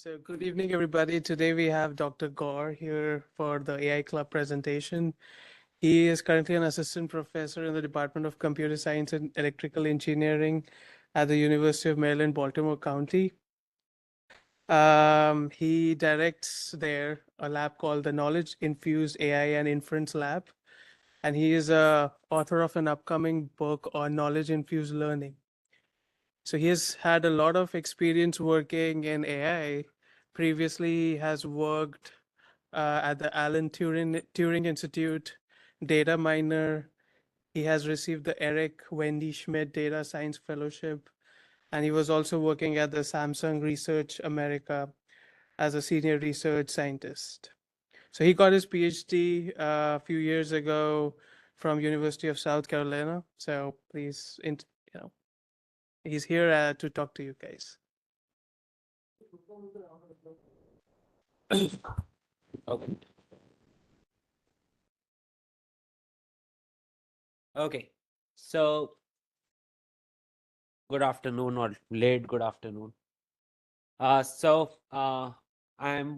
So good evening, everybody. Today we have Dr. Gaur here for the AI Club presentation. He is currently an assistant professor in the Department of Computer Science and Electrical Engineering at the University of Maryland, Baltimore County. He directs there a lab called the Knowledge Infused AI and Inference Lab, and he is a author of an upcoming book on knowledge infused learning. So he has had a lot of experience working in AI. Previously, he has worked at the Alan Turing Institute, data miner. He has received the Eric Wendy Schmidt Data Science Fellowship, and he was also working at the Samsung Research America as a senior research scientist. So he got his PhD a few years ago from University of South Carolina. So please, he's here to talk to you guys. Okay. Okay. So good afternoon or late good afternoon. I'm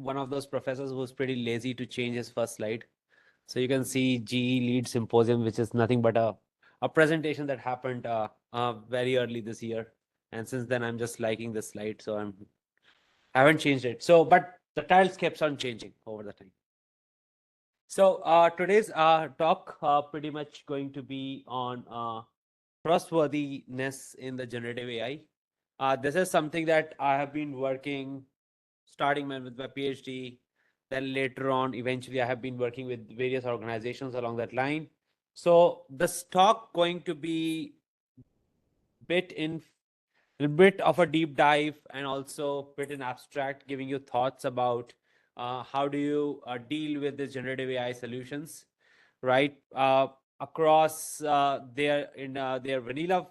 one of those professors who's pretty lazy to change his first slide. So you can see GE Lead Symposium, which is nothing but a presentation that happened very early this year. And since then, I'm just liking this slide. So I haven't changed it. So, but the tiles keeps on changing over the time. So today's talk pretty much going to be on trustworthiness in the generative AI. This is something that I have been working, starting with my PhD. Then later on, eventually, I have been working with various organizations along that line. So this talk going to be a bit of a deep dive and also bit in abstract, giving you thoughts about how do you deal with the generative AI solutions, right? Across their vanilla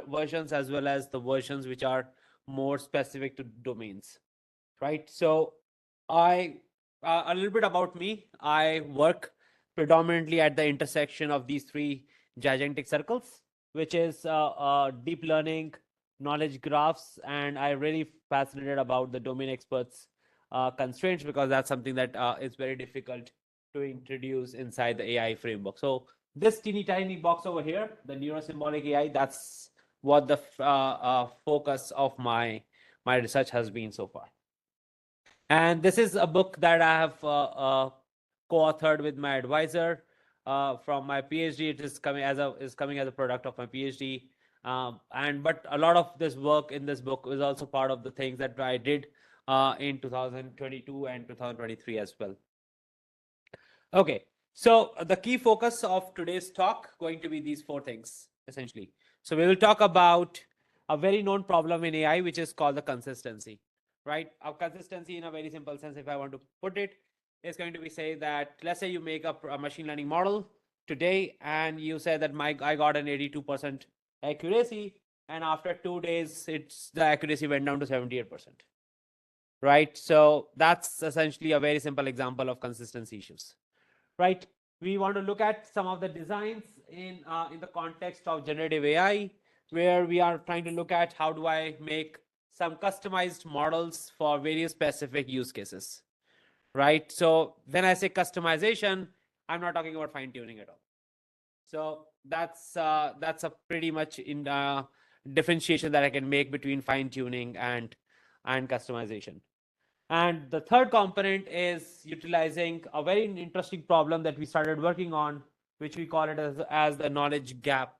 versions as well as the versions which are more specific to domains, right? So I a little bit about me. I work predominantly at the intersection of these three gigantic circles, which is deep learning, knowledge graphs, and I really fascinated about the domain experts constraints because that's something that is very difficult to introduce inside the AI framework. So this teeny tiny box over here, the NeuroSymbolic AI, that's what the focus of my research has been so far. And this is a book that I have co-authored with my advisor from my PhD. It is coming as a product of my PhD. But a lot of this work in this book is also part of the things that I did in 2022 and 2023 as well. Okay, so the key focus of today's talk going to be these four things essentially. So we will talk about a very known problem in AI, which is called the consistency, right? A consistency in a very simple sense, if I want to put it, is going to be say that let's say you make a machine learning model today and you say that I got an 82% accuracy, and after 2 days the accuracy went down to 78%, right? So that's essentially a very simple example of consistency issues, right? We want to look at some of the designs in the context of generative AI, where we are trying to look at how do I make some customized models for various specific use cases, right? So when I say customization, I'm not talking about fine tuning at all. So that's a pretty much in differentiation that I can make between fine tuning and customization. And the third component is utilizing a very interesting problem that we started working on, which we call it as the knowledge gap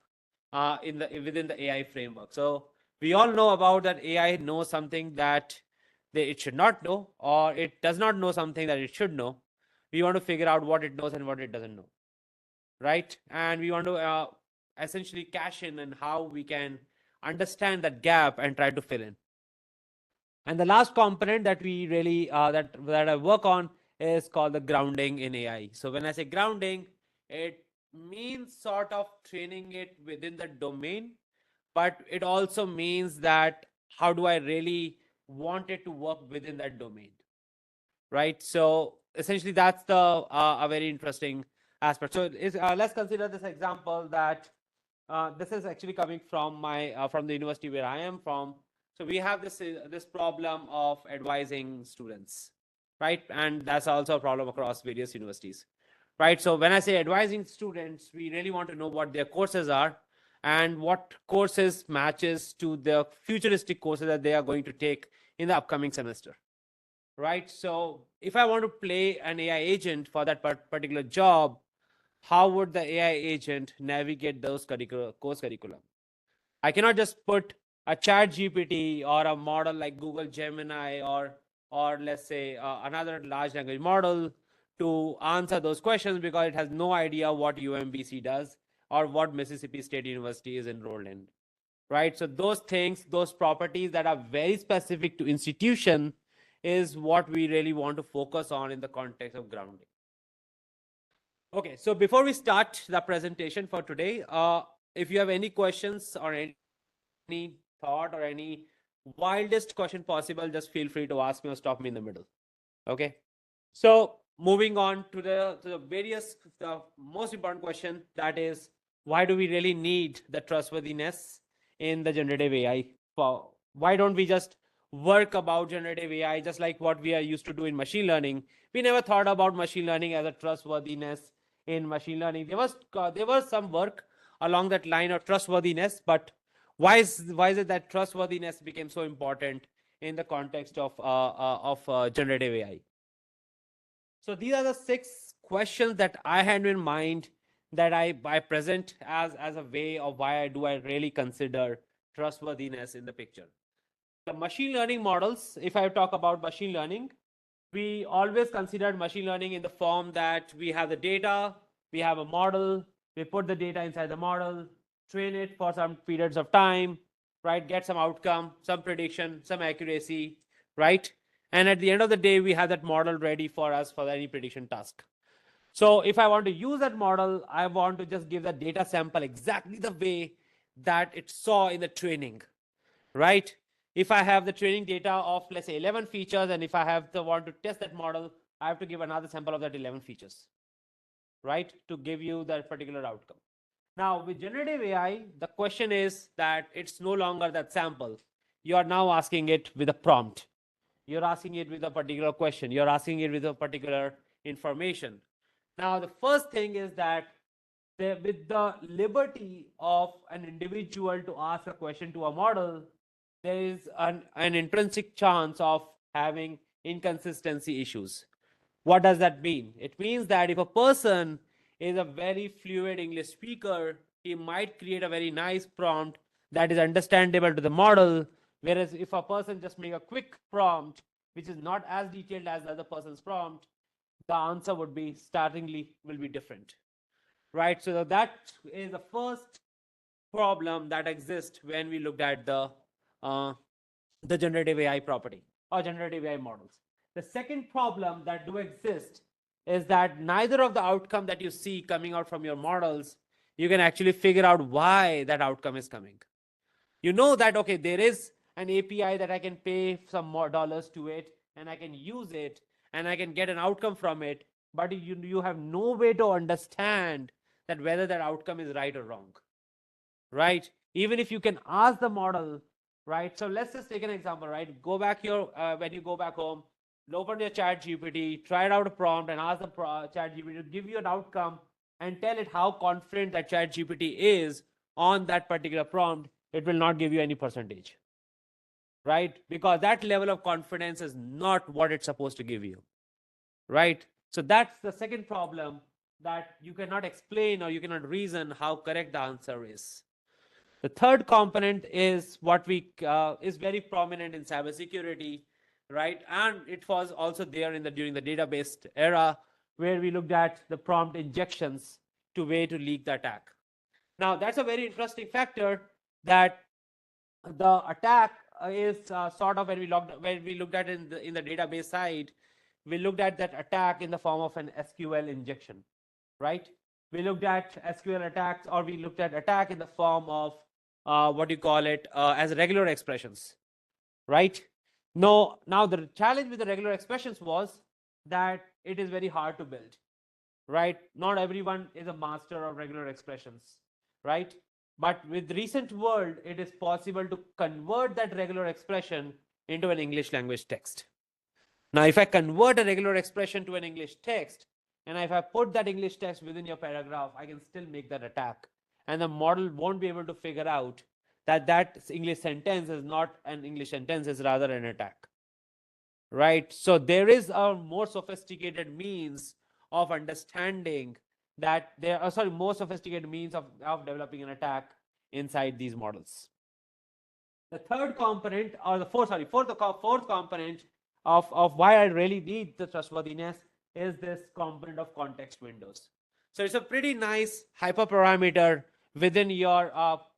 within the AI framework. So we all know about that AI knows something that it should not know, or it does not know something that it should know. We want to figure out what it knows and what it doesn't know, right? And we want to essentially cash in and how we can understand that gap and try to fill in. And the last component that we really that I work on is called the grounding in AI. So when I say grounding, it means sort of training it within the domain, but it also means that how do I really want it to work within that domain, right? So essentially that's the a very interesting aspect. So let's consider this example that this is actually coming from my from the university where I am from. So we have this problem of advising students, right? And that's also a problem across various universities, right? So when I say advising students, we really want to know what their courses are and what courses matches to the futuristic courses that they are going to take in the upcoming semester, right? So if I want to play an AI agent for that particular job, how would the AI agent navigate those course curriculum? I cannot just put a chat GPT or a model like Google Gemini or let's say another large language model to answer those questions because it has no idea what UMBC does or what Mississippi State University is enrolled in, right? So those things, those properties that are very specific to institution is what we really want to focus on in the context of grounding. Okay, so before we start the presentation for today, if you have any questions or any thought or any wildest question possible, just feel free to ask me or stop me in the middle. Okay. So moving on to the most important question, that is, why do we really need the trustworthiness in the generative AI? Why don't we just work about generative AI just like what we are used to do in machine learning? We never thought about machine learning as a trustworthiness in machine learning. There was some work along that line of trustworthiness, but why is it that trustworthiness became so important in the context of generative AI? So these are the 6 questions that I had in mind that I present as a way of why do I really consider trustworthiness in the picture. The machine learning models, if I talk about machine learning, we always considered machine learning in the form that we have the data, we have a model, we put the data inside the model, train it for some periods of time, right? Get some outcome, some prediction, some accuracy, right? And at the end of the day, we have that model ready for us for any prediction task. So if I want to use that model, I want to just give the data sample exactly the way that it saw in the training, right? If I have the training data of, let's say, 11 features, and if I have to want to test that model, I have to give another sample of that 11 features, right, to give you that particular outcome. Now, with generative AI, the question is that it's no longer that sample. You are now asking it with a prompt. You're asking it with a particular question. You're asking it with a particular information. Now, the first thing is that with the liberty of an individual to ask a question to a model, there is an intrinsic chance of having inconsistency issues. What does that mean? It means that if a person is a very fluid English speaker, he might create a very nice prompt that is understandable to the model. Whereas if a person just make a quick prompt, which is not as detailed as the other person's prompt, the answer would be startlingly will be different, right? So that is the first problem that exists when we looked at uh, the generative AI property or generative AI models. The second problem that do exist is that neither of the outcome that you see coming out from your models, you can actually figure out why that outcome is coming. You know that, okay, there is an API that I can pay some more dollars to it and I can use it and I can get an outcome from it, but you have no way to understand that whether that outcome is right or wrong, right? Even if you can ask the model, right? So let's just take an example, right? Go back here, when you go back home, open your chat GPT, try it out a prompt and ask the chat GPT to give you an outcome and tell it how confident that chat GPT is on that particular prompt. It will not give you any percentage, right? Because that level of confidence is not what it's supposed to give you, right? So that's the second problem, that you cannot explain or you cannot reason how correct the answer is. The third component is what we is very prominent in cybersecurity, right? And it was also there in the during the database era, where we looked at the prompt injections to way to leak the attack. Now that's a very interesting factor, that the attack is sort of when we looked at in the database side, we looked at that attack in the form of an SQL injection, right? We looked at SQL attacks, or we looked at attack in the form of what you call it as regular expressions, right? No, now the challenge with the regular expressions was that it is very hard to build, right? Not everyone is a master of regular expressions, right? But with recent world, it is possible to convert that regular expression into an English language text. Now, if I convert a regular expression to an English text, and if I put that English text within your paragraph, I can still make that attack. And the model won't be able to figure out that that English sentence is not an English sentence, is rather an attack. Right? So there is a more sophisticated means of understanding that there are, sorry, more sophisticated means of developing an attack inside these models. The third component, or the fourth component of why I really need the trustworthiness is this component of context windows. So it's a pretty nice hyperparameter within your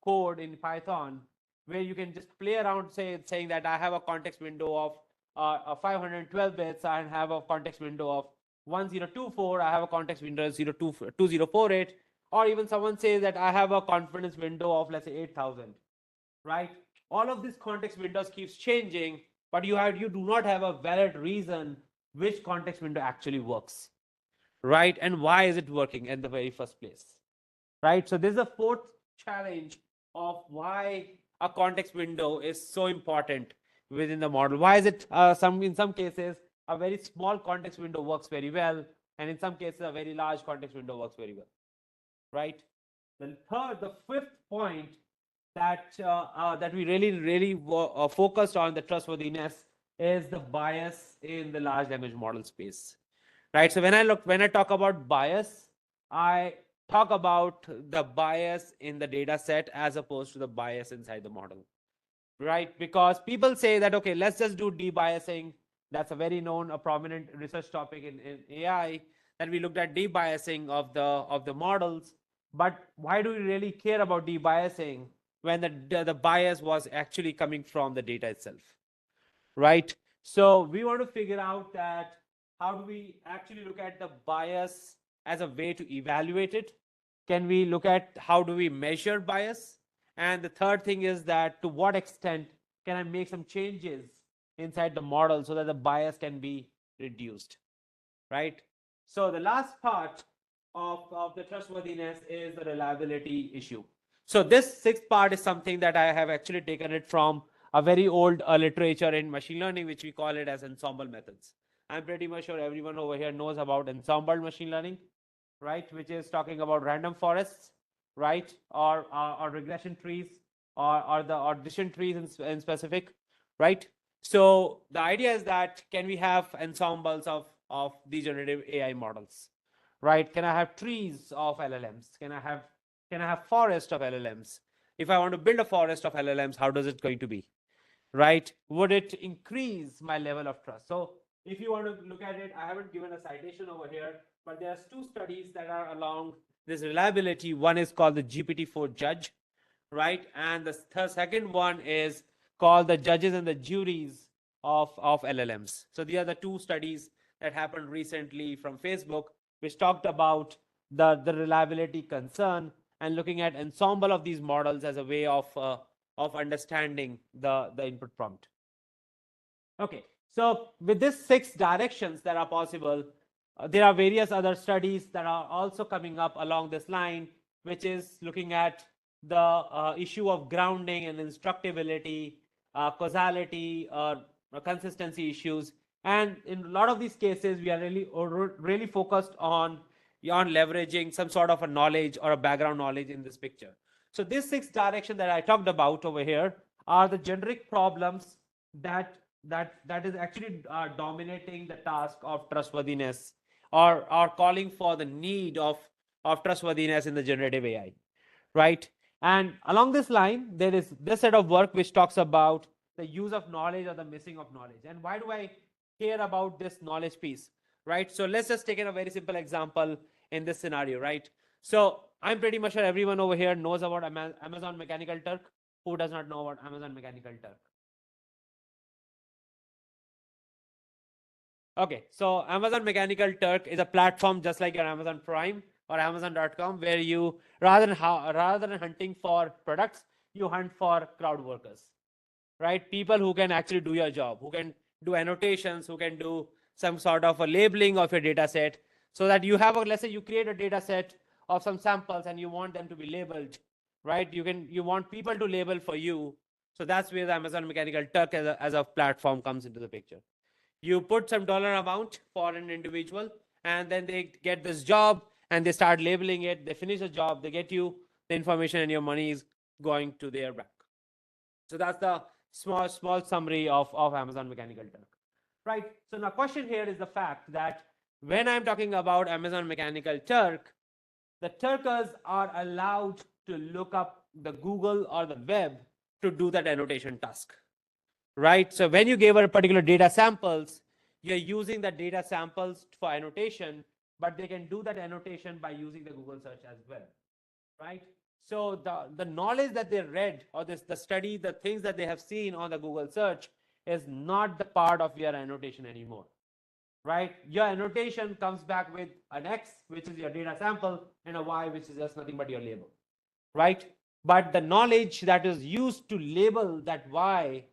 code in Python, where you can just play around saying that I have a context window of 512 bits, I have a context window of 1024, I have a context window of 2048, or even someone says that I have a confidence window of, let's say, 8000, right? All of this context windows keeps changing, but you do not have a valid reason which context window actually works, right? And why is it working in the very first place, right? So this is the fourth challenge of why a context window is so important within the model. Why is it in some cases a very small context window works very well, and in some cases a very large context window works very well, right? The fifth point that we really focused on the trustworthiness is the bias in the large language model space, right? So when I talk about bias, I talk about the bias in the data set as opposed to the bias inside the model, right? Because people say that, okay, let's just do debiasing. That's a very known, a prominent research topic in AI, that we looked at debiasing of the models. But why do we really care about debiasing when the bias was actually coming from the data itself, right? So we want to figure out that how do we actually look at the bias as a way to evaluate it? Can we look at how do we measure bias? And the third thing is that to what extent can I make some changes inside the model so that the bias can be reduced, right? So the last part of the trustworthiness is the reliability issue. So this sixth part is something that I have actually taken it from a very old literature in machine learning, which we call it as ensemble methods. I'm pretty much sure everyone over here knows about ensemble machine learning, right? Which is talking about random forests, right? Or regression trees, or the decision trees in specific, right? So the idea is that can we have ensembles of the generative AI models, right? Can I have trees of LLMs? Can I have forest of LLMs? If I want to build a forest of LLMs, how does it going to be, right? Would it increase my level of trust? So if you want to look at it, I haven't given a citation over here, but there's two studies that are along this reliability. One is called the GPT-4 Judge, right? And the second one is called the Judges and the Juries of LLMs. So these are the two studies that happened recently from Facebook, which talked about the reliability concern and looking at ensemble of these models as a way of understanding the input prompt. Okay, so with these six directions that are possible, there are various other studies that are also coming up along this line, which is looking at the issue of grounding and instructability, causality, consistency issues. And in a lot of these cases, we are really focused on leveraging some sort of a knowledge or a background knowledge in this picture. So these six directions that I talked about over here are the generic problems that is actually dominating the task of trustworthiness, or calling for the need of trustworthiness in the generative AI, right? And along this line, there is this set of work which talks about the use of knowledge or the missing of knowledge. And why do I care about this knowledge piece, right? So let's just take a very simple example in this scenario, right? So I'm pretty much sure everyone over here knows about Amazon Mechanical Turk. Who does not know about Amazon Mechanical Turk? Okay, so Amazon Mechanical Turk is a platform just like your Amazon Prime or Amazon.com, where you rather than hunting for products, you hunt for crowd workers, right? People who can actually do your job, who can do annotations, who can do some sort of a labeling of your data set, so that you have let's say you create a data set of some samples and you want them to be labeled, right? You want people to label for you. So that's where the Amazon Mechanical Turk as a platform comes into the picture. You put some dollar amount for an individual, and then they get this job and they start labeling it. They finish the job, they get you the information, and your money is going to their bank. So that's the small summary of Amazon Mechanical Turk, right? So now question here is the fact that when I'm talking about Amazon Mechanical Turk, the Turkers are allowed to look up the Google or the web to do that annotation task, right? So when you give a particular data samples, you're using the data samples for annotation, but they can do that annotation by using the Google search as well, right? So the knowledge that they read, or the study, the things that they have seen on the Google search is not the part of your annotation anymore, right? Your annotation comes back with an X, which is your data sample, and a Y, which is just nothing but your label, right? But the knowledge that is used to label that Y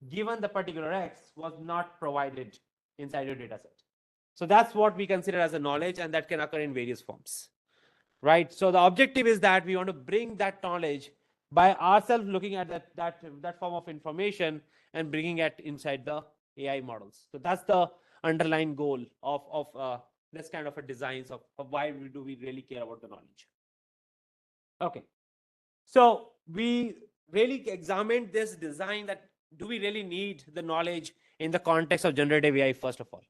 given the particular X was not provided inside your data set. So that's what we consider as a knowledge, and that can occur in various forms, right? So the objective is that we want to bring that knowledge by ourselves looking at that form of information and bringing it inside the AI models. So that's the underlying goal of this kind of a designs of why do we really care about the knowledge. Okay, so we really examined this design, that do we really need the knowledge in the context of generative AI first of all,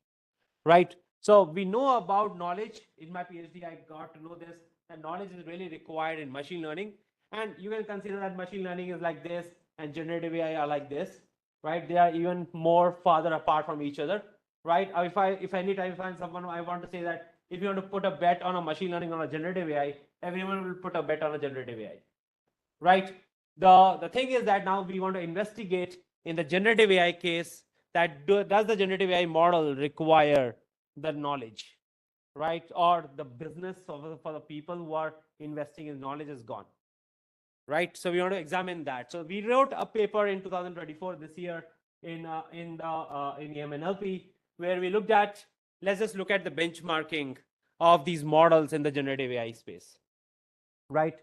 right? So we know about knowledge. In my PhD, I got to know this, that knowledge is really required in machine learning. And you can consider that machine learning is like this and generative AI are like this, right? They are even more farther apart from each other, right? If anytime I find someone, I want to say that if you want to put a bet on a machine learning or a generative AI, everyone will put a bet on a generative AI, right? The thing is that now we want to investigate in the generative AI case that does the generative AI model require the knowledge, right? Or the business for the people who are investing in knowledge is gone, right? So we want to examine that. So we wrote a paper in 2024, this year, in MNLP, where we looked at, let's just look at the benchmarking of these models in the generative AI space, right?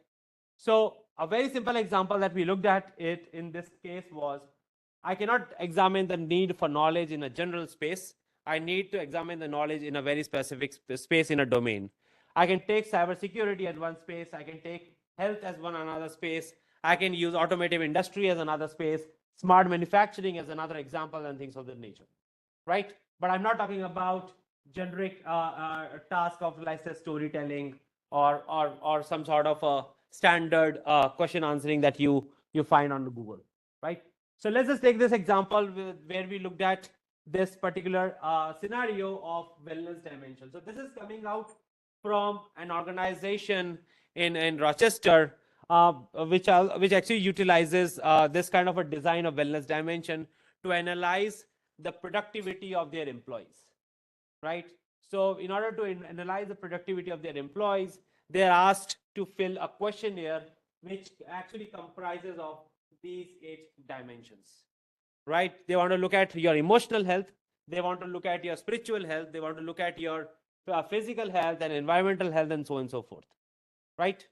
So a very simple example that we looked at it in this case was, I cannot examine the need for knowledge in a general space. I need to examine the knowledge in a very specific space in a domain. I can take cybersecurity as one space. I can take health as one another space. I can use automotive industry as another space, smart manufacturing as another example, and things of that nature, right? But I'm not talking about generic task of, like, say, storytelling or some sort of a standard question answering that you find on Google, right? So let's just take this example where we looked at this particular scenario of wellness dimension. So this is coming out from an organization in Rochester, which actually utilizes this kind of a design of wellness dimension to analyze the productivity of their employees, right? So in order to analyze the productivity of their employees, they're asked to fill a questionnaire which actually comprises of these 8 dimensions, right? They want to look at your emotional health, they want to look at your spiritual health, they want to look at your physical health and environmental health, and so on and so forth, right?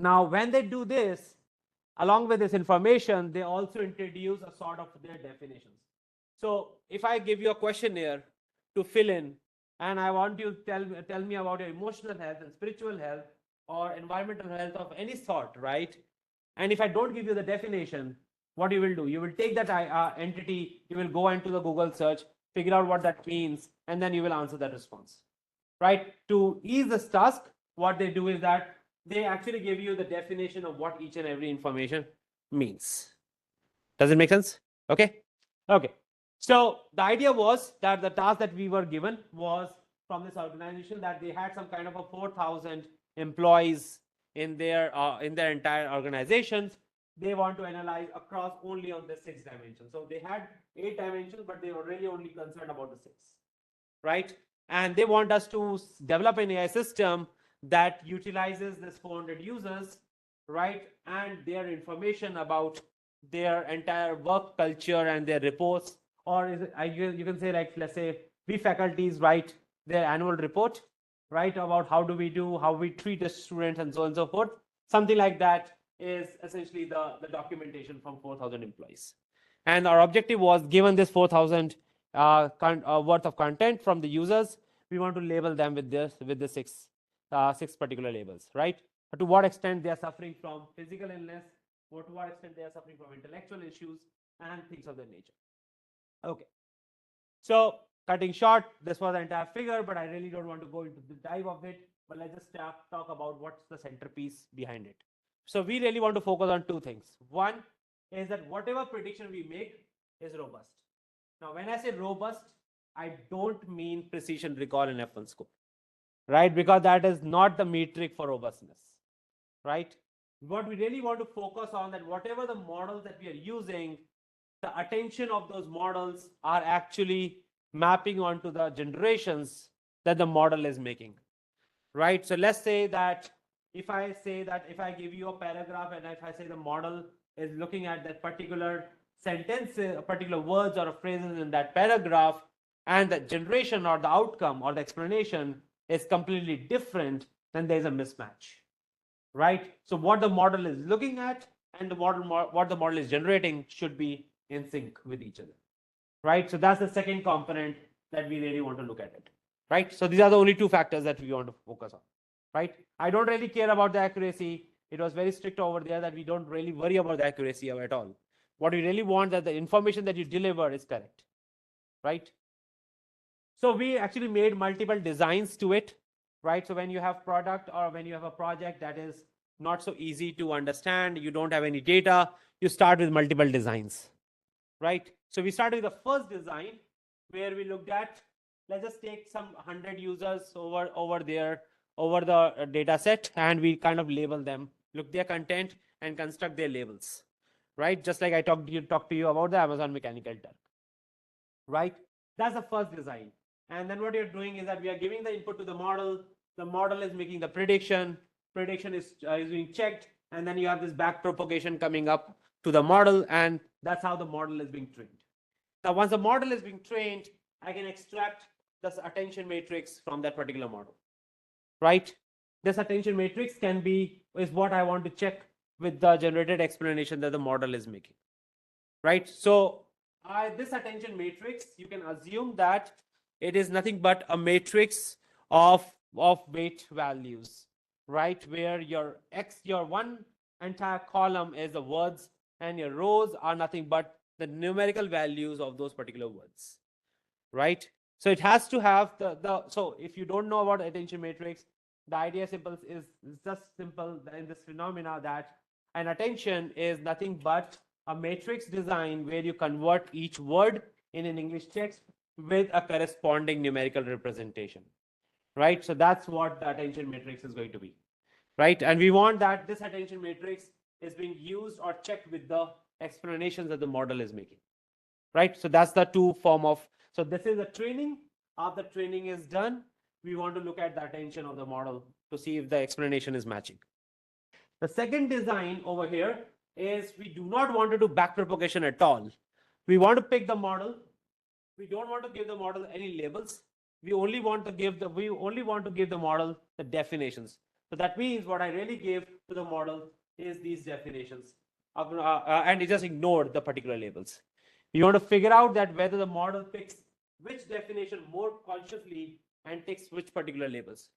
Now when they do this, along with this information, they also introduce a sort of their definitions. So if I give you a questionnaire to fill in, and I want you to tell me about your emotional health and spiritual health or environmental health of any sort, right? And if I don't give you the definition, what you will do? You will take that entity, you will go into the Google search, figure out what that means, and then you will answer that response, right? To ease this task, what they do is that they actually give you the definition of what each and every information means. Does it make sense? Okay. Okay. So the idea was that the task that we were given was from this organization, that they had some kind of a 4,000 employees in their entire organizations. They want to analyze across only on the 6 dimensions. So they had 8 dimensions, but they were really only concerned about the 6, right? And they want us to develop an AI system that utilizes this 400 users, right, and their information about their entire work culture and their reports. Or is it, you can say, like, let's say we faculties write their annual report, right, about how do we do, how we treat the students, and so on and so forth, something like that. is essentially the documentation from 4,000 employees. And our objective was, given this 4,000 worth of content from the users, we want to label them with the six particular labels, right? To what extent they are suffering from physical illness, or to what extent they are suffering from intellectual issues, and things of that nature. Okay. So cutting short, this was the entire figure, but I really don't want to go into the dive of it. But let's just talk about what's the centerpiece behind it. So we really want to focus on two things. One is that whatever prediction we make is robust. Now, when I say robust, I don't mean precision recall in F1 score, right? Because that is not the metric for robustness, right? What we really want to focus on, that whatever the models that we are using, the attention of those models are actually mapping onto the generations that the model is making, right? So let's say that if I give you a paragraph, and if I say the model is looking at that particular sentence, particular words or phrases in that paragraph, and the generation or the outcome or the explanation is completely different, then there's a mismatch, right? So what the model is looking at and what the model is generating should be in sync with each other, right? So that's the second component that we really want to look at it, right? So these are the only two factors that we want to focus on, right? I don't really care about the accuracy. It was very strict over there that we don't really worry about the accuracy at all. What we really want, that the information that you deliver is correct, right? So we actually made multiple designs to it, right? So when you have product or when you have a project that is not so easy to understand, you don't have any data, you start with multiple designs, right? So we started with the first design where we looked at, let's just take some 100 users over the data set, and we kind of label them, look their content and construct their labels, right? Just like I talked to you about the Amazon Mechanical Turk, right? That's the first design. And then what you're doing is that we are giving the input to the model is making the prediction is being checked, and then you have this back propagation coming up to the model, and that's how the model is being trained. Now, once the model is being trained, I can extract this attention matrix from that particular model, right? This attention matrix is what I want to check with the generated explanation that the model is making, right? So this attention matrix, you can assume that it is nothing but a matrix of weight values, right? Where your one entire column is the words, and your rows are nothing but the numerical values of those particular words, right? So it has to have so if you don't know about attention matrix, the idea is just simple in this phenomena, that an attention is nothing but a matrix design where you convert each word in an English text with a corresponding numerical representation, right? So that's what the attention matrix is going to be, right? And we want that this attention matrix is being used or checked with the explanations that the model is making, right? So that's the two form of, so this is the training. After training is done, we want to look at the attention of the model to see if the explanation is matching. The second design over here is we do not want to do backpropagation at all. We want to pick the model. We don't want to give the model any labels. We only want to give the model the definitions. So that means what I really gave to the model is these definitions, and it just ignored the particular labels. We want to figure out that whether the model picks which definition more consciously and takes which particular labels,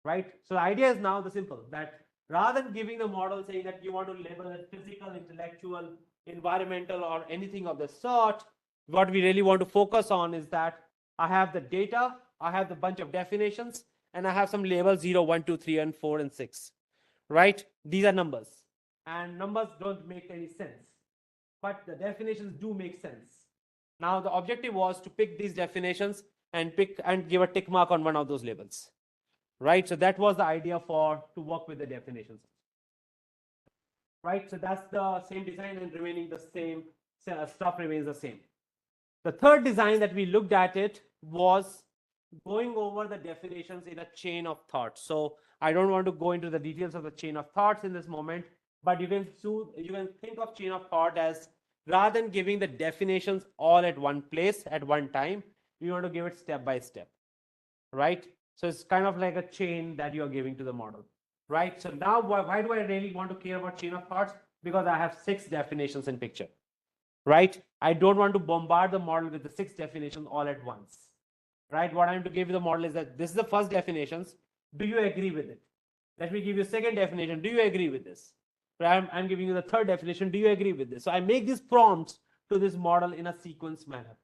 right? So the idea is now the simple, that rather than giving the model saying that you want to label it physical, intellectual, environmental, or anything of the sort, what we really want to focus on is that I have the data, I have the bunch of definitions, and I have some labels 0, 1, 2, 3, and 4, and 6, right? These are numbers, and numbers don't make any sense, but the definitions do make sense. Now, the objective was to pick these definitions and give a tick mark on one of those labels, right? So that was the idea to work with the definitions, right? So that's the same design, and remaining the same, stuff remains the same. The third design that we looked at it was going over the definitions in a chain of thought. So I don't want to go into the details of the chain of thoughts in this moment, but you can think of chain of thought as, rather than giving the definitions all at one place at one time, we want to give it step by step, right? So it's kind of like a chain that you are giving to the model. right? So now why do I really want to care about chain of thoughts? Because I have 6 definitions in picture, right? I don't want to bombard the model with the 6 definitions all at once, right? What I'm to give you the model is that this is the first definitions. Do you agree with it? Let me give you second definition. Do you agree with this? I'm giving you the third definition. Do you agree with this? So I make these prompts to this model in a sequence manner,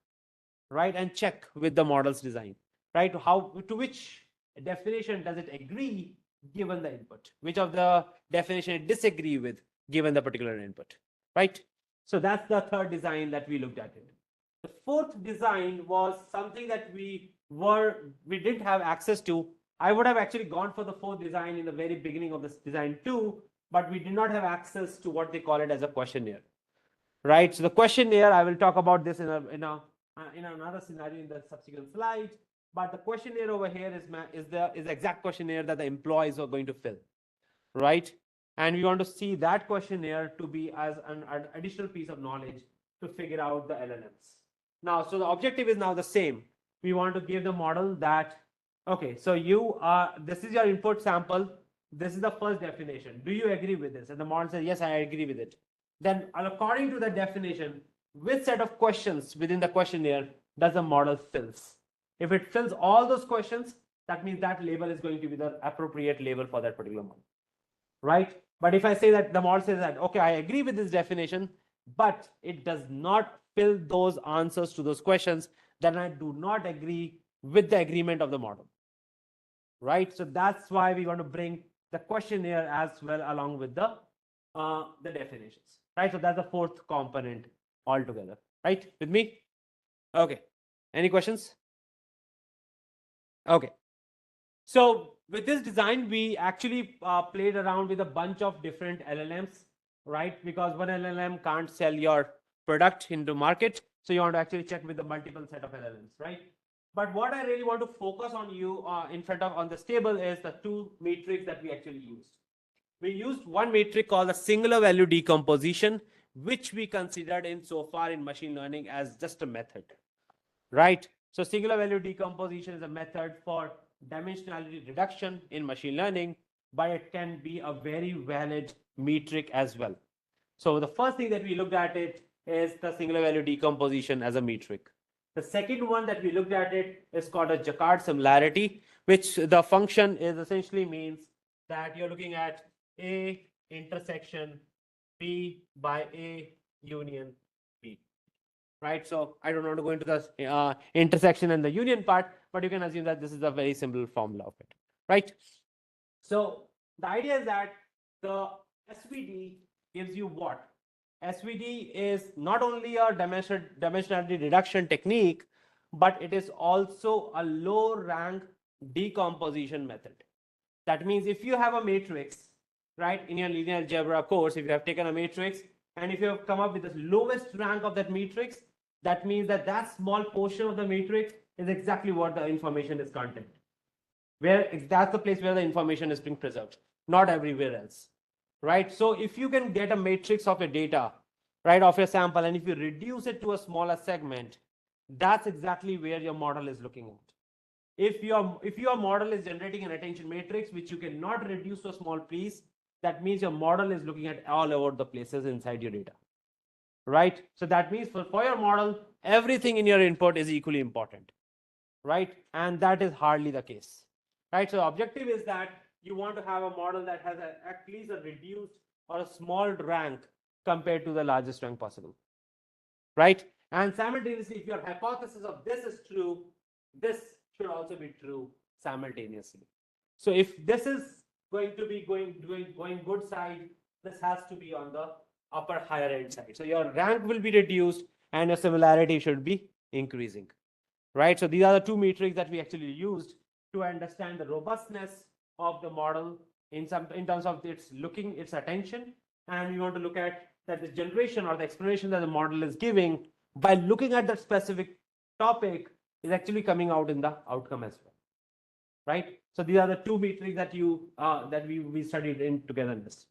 right? And check with the model's design, right? To which definition does it agree given the input? Which of the definition it disagree with given the particular input, right? So that's the third design that we looked at it. The fourth design was something that we didn't have access to. I would have actually gone for the fourth design in the very beginning of this design too, but we did not have access to what they call it as a questionnaire, right? So the questionnaire, I will talk about this in another scenario in the subsequent slide. But the questionnaire over here is the exact questionnaire that the employees are going to fill, right? And we want to see that questionnaire to be as an additional piece of knowledge to figure out the LLMs. Now, so the objective is now the same. We want to give the model that, okay, so this is your input sample. This is the first definition. Do you agree with this? And the model says, yes, I agree with it. Then according to the definition, which set of questions within the questionnaire does the model fills? If it fills all those questions, that means that label is going to be the appropriate label for that particular model, right? But if I say that the model says that, okay, I agree with this definition, but it does not fill those answers to those questions, then I do not agree with the agreement of the model, right? So that's why we want to bring the questionnaire as well along with the definitions, right? So that's the fourth component altogether, right? With me? Okay. Any questions? Okay. So with this design, we actually played around with a bunch of different LLMs, right? Because one LLM can't sell your product into market. So you want to actually check with the multiple set of LLMs, right? But what I really want to focus on you in front of on this table is the two metrics that we actually used. We used one metric called the singular value decomposition, which we considered in so far in machine learning as just a method, right? So singular value decomposition is a method for dimensionality reduction in machine learning, but it can be a very valid metric as well. So the first thing that we looked at it is the singular value decomposition as a metric. The second one that we looked at it is called a Jaccard similarity, which the function is essentially means that you're looking at A intersection B by A union B, right? So I don't want to go into the intersection and the union part, but you can assume that this is a very simple formula of it, right? So the idea is that the SVD gives you what? SVD is not only a dimensionality reduction technique, but it is also a low rank decomposition method. That means if you have a matrix, right, in your linear algebra course, if you have taken a matrix and if you have come up with the lowest rank of that matrix, that means that that small portion of the matrix is exactly what the information is content. Where that's the place where the information is being preserved, not everywhere else, right? So if you can get a matrix of your data, right, of your sample, and if you reduce it to a smaller segment, that's exactly where your model is looking at. If your model is generating an attention matrix which you cannot reduce to a small piece, that means your model is looking at all over the places inside your data, right? So that means for your model, everything in your input is equally important, right? And that is hardly the case, right? So the objective is that you want to have a model that has at least a reduced or a small rank compared to the largest rank possible, right? And simultaneously, if your hypothesis of this is true, this should also be true simultaneously. So if this is going to be going good side, this has to be on the upper higher end side. So your rank will be reduced and your similarity should be increasing, right? So these are the two metrics that we actually used to understand the robustness of the model in terms of its attention, and we want to look at that the generation or the explanation that the model is giving by looking at that specific topic is actually coming out in the outcome as well, right? So these are the two metrics that we studied in togetherness.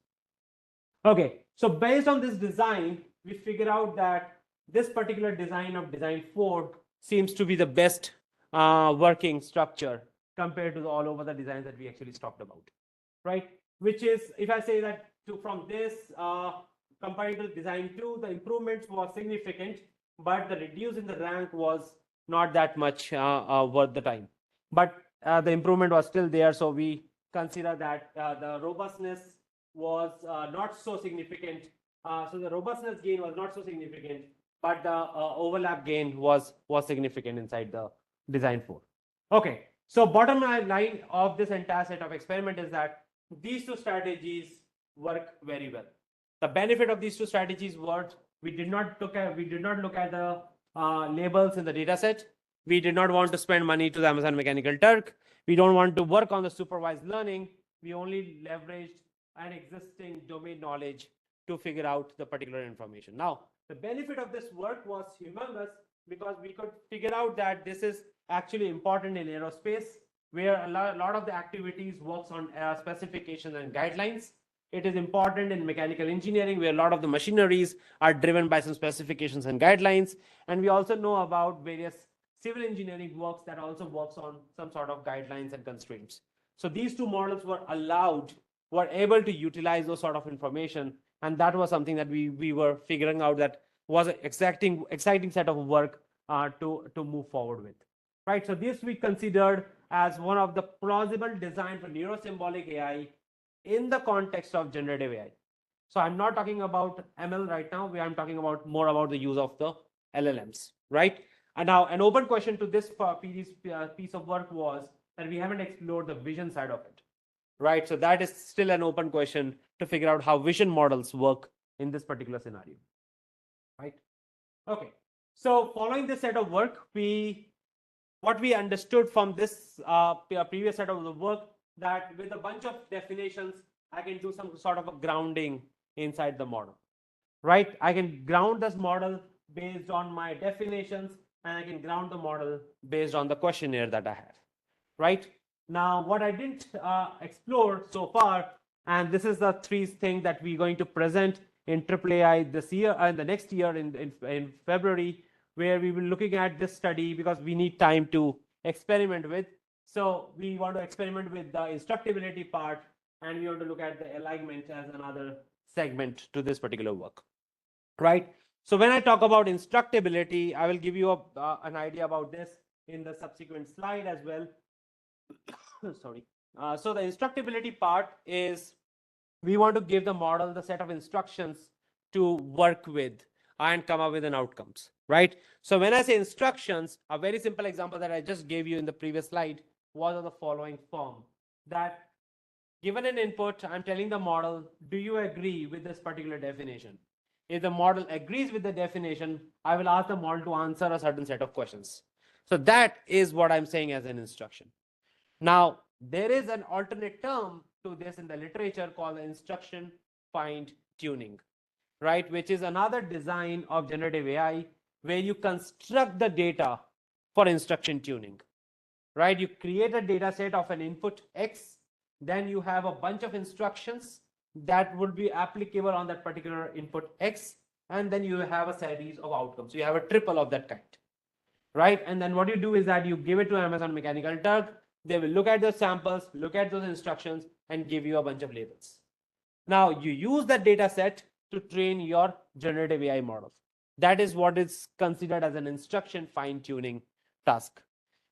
Okay, so based on this design, we figure out that this particular design of design 4 seems to be the best working structure compared to all over the designs that we actually talked about, right? which is, if I say that from this compared to design 2, the improvements was significant, but the reduce in the rank was not that much worth the time. But the improvement was still there, so we consider that the robustness was not so significant. So the robustness gain was not so significant, but the overlap gain was significant inside the design 4. Okay, so bottom line of this entire set of experiment is that these two strategies work very well. The benefit of these two strategies was we did not look at the labels in the data set. We did not want to spend money to the Amazon Mechanical Turk. We don't want to work on the supervised learning. We only leveraged an existing domain knowledge to figure out the particular information. Now, the benefit of this work was humongous because we could figure out that this is actually important in aerospace, where a lot of the activities works on specifications and guidelines. It is important in mechanical engineering, where a lot of the machineries are driven by some specifications and guidelines. And we also know about various civil engineering works that also works on some sort of guidelines and constraints. So these two models were able to utilize those sort of information. And that was something that we were figuring out that was an exciting set of work to move forward with. Right, so this we considered as one of the plausible design for neurosymbolic AI in the context of generative AI. So I'm not talking about ML right now. I'm talking about more about the use of the LLMs, right? And now an open question to this piece of work was that we haven't explored the vision side of it, right? So that is still an open question to figure out how vision models work in this particular scenario, right? Okay, so following this set of work, what we understood from this previous set of the work, that with a bunch of definitions, I can do some sort of a grounding inside the model, right? I can ground this model based on my definitions, and I can ground the model based on the questionnaire that I have, right? Now, what I didn't explore so far, and this is the three things that we're going to present in AAAI this year and the next year in February, where we will be looking at this study because we need time to experiment with. So we want to experiment with the instructability part, and we want to look at the alignment as another segment to this particular work, right? So when I talk about instructability, I will give you an idea about this in the subsequent slide as well. Sorry. So the instructability part is we want to give the model the set of instructions to work with and come up with an outcomes, right? So when I say instructions, a very simple example that I just gave you in the previous slide was of the following form, that given an input, I'm telling the model, do you agree with this particular definition? If the model agrees with the definition, I will ask the model to answer a certain set of questions. So that is what I'm saying as an instruction. Now, there is an alternate term to this in the literature called instruction fine tuning, right? Which is another design of generative AI where you construct the data for instruction tuning, right? You create a data set of an input X, then you have a bunch of instructions that would be applicable on that particular input X, and then you have a series of outcomes. So you have a triple of that kind, right? And then what you do is that you give it to Amazon Mechanical Turk. They will look at those samples, look at those instructions, and give you a bunch of labels. Now you use that data set to train your generative AI model. That is what is considered as an instruction fine-tuning task.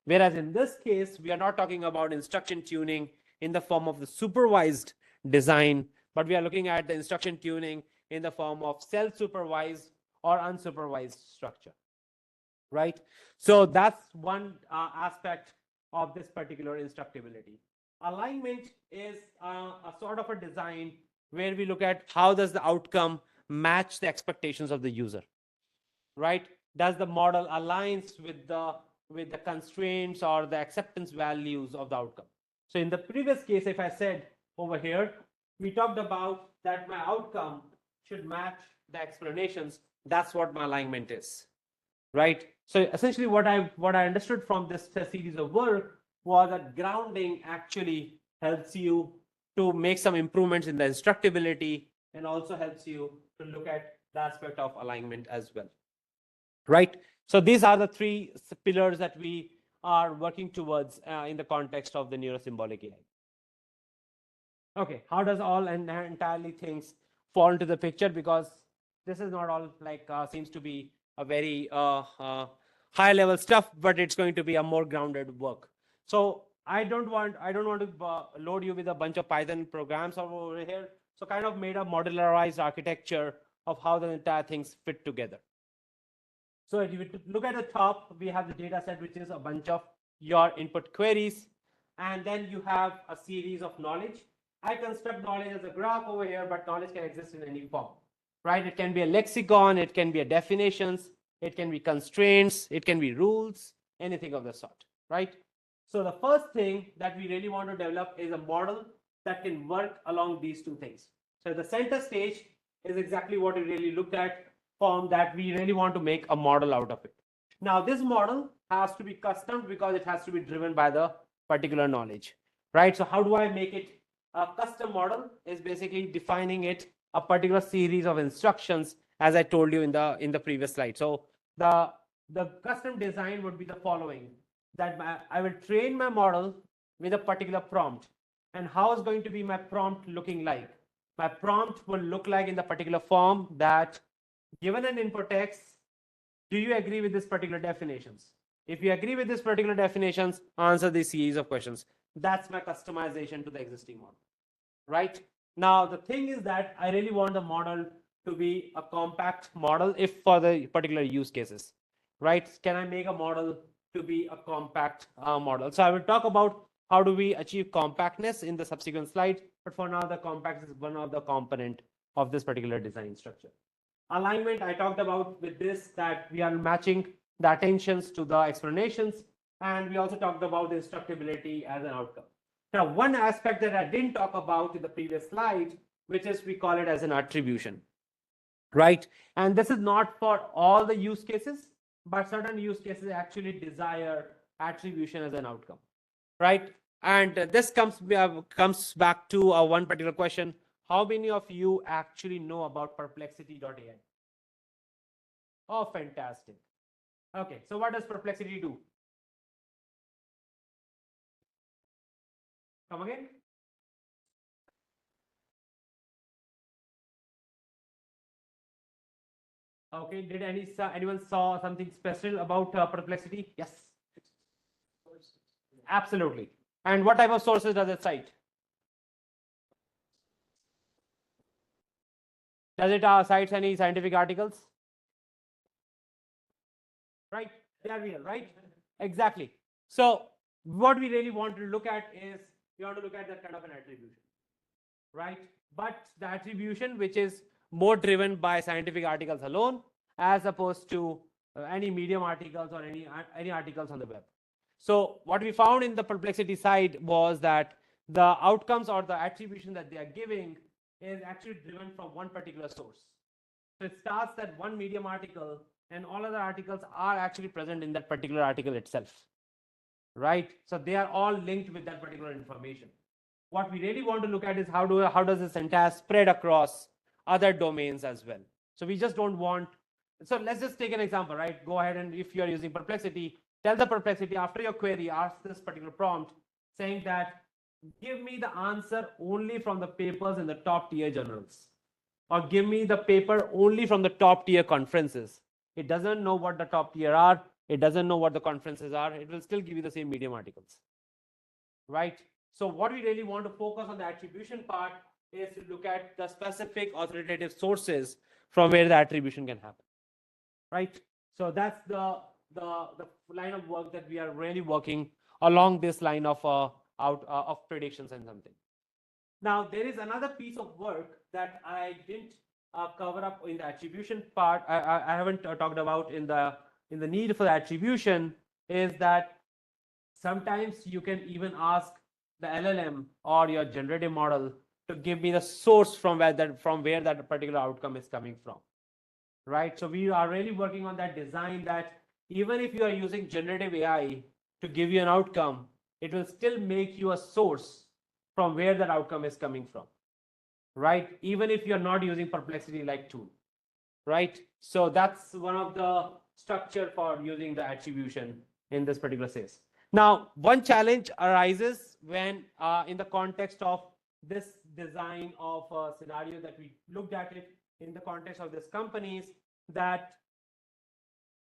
Whereas in this case, we are not talking about instruction tuning in the form of the supervised design, but we are looking at the instruction tuning in the form of self-supervised or unsupervised structure, right? So that's one aspect of this particular instructability. Alignment is a sort of a design where we look at how does the outcome match the expectations of the user, right? Does the model aligns with the constraints or the acceptance values of the outcome? So in the previous case, if I said over here, we talked about that my outcome should match the explanations. That's what my alignment is, right? So essentially what I understood from this series of work was that grounding actually helps you to make some improvements in the instructability and also helps you to look at the aspect of alignment as well, right? So these are the three pillars that we are working towards in the context of the NeuroSymbolic AI. Okay, how does all and entirely things fall into the picture? Because this is not all like seems to be a very high level stuff, but it's going to be a more grounded work. So I don't want to load you with a bunch of Python programs over here. So kind of made a modularized architecture of how the entire things fit together. So if you look at the top, we have the data set, which is a bunch of your input queries. And then you have a series of knowledge. I construct knowledge as a graph over here, but knowledge can exist in any form, right? It can be a lexicon, it can be a definitions, it can be constraints, it can be rules, anything of the sort, right? So the first thing that we really want to develop is a model that can work along these two things. So the center stage is exactly what we really looked at, form that we really want to make a model out of it. Now, this model has to be custom because it has to be driven by the particular knowledge, right? So how do I make it a custom model? Is basically defining it a particular series of instructions, as I told you in the previous slide. So the custom design would be the following: that I will train my model with a particular prompt. And how is going to be my prompt looking like? My prompt will look like in the particular form that, given an input text, do you agree with this particular definitions? If you agree with this particular definitions, answer this series of questions. That's my customization to the existing model, right? Now, the thing is that I really want the model to be a compact model if for the particular use cases, right? Can I make a model to be a compact model? So I will talk about how do we achieve compactness in the subsequent slide, but for now, the compact is one of the component of this particular design structure. Alignment, I talked about with this, that we are matching the attentions to the explanations, and we also talked about the instructability as an outcome. Now, one aspect that I didn't talk about in the previous slide, which is we call it as an attribution, right? And this is not for all the use cases, but certain use cases actually desire attribution as an outcome, right? And this comes back to one particular question: how many of you actually know about perplexity.ai? Oh, fantastic. Okay, so what does perplexity do? Come again? Okay, did anyone saw something special about perplexity? Yes, absolutely. And what type of sources does it cite? Does it cite any scientific articles? Right, they are real, right? Exactly. So what we really want to look at is, we want to look at that kind of an attribution, right? But the attribution which is more driven by scientific articles alone, as opposed to any medium articles or any articles on the web. So what we found in the perplexity side was that the outcomes or the attribution that they are giving is actually driven from one particular source. So it starts that one medium article, and all other articles are actually present in that particular article itself, right? So they are all linked with that particular information. What we really want to look at is how does this entire spread across other domains as well. So we just don't want. So let's just take an example, right? Go ahead, and if you are using perplexity, tell the perplexity after your query, ask this particular prompt saying that, give me the answer only from the papers in the top tier journals, or give me the paper only from the top tier conferences. It doesn't know what the top tier are. It doesn't know what the conferences are. It will still give you the same medium articles, right? So what we really want to focus on the attribution part is to look at the specific authoritative sources from where the attribution can happen, right? So that's the line of work that we are really working along this line of of predictions and something. Now, there is another piece of work that I didn't cover up in the attribution part. I haven't talked about in the need for the attribution, is that sometimes you can even ask the LLM or your generative model to give me the source from where that particular outcome is coming from, right? So we are really working on that design, that even if you are using generative AI to give you an outcome, it will still make you a source from where that outcome is coming from, right? Even if you're not using perplexity like tool, right? So that's one of the structure for using the attribution in this particular case. Now, one challenge arises when in the context of this design of a scenario that we looked at it in the context of this companies, that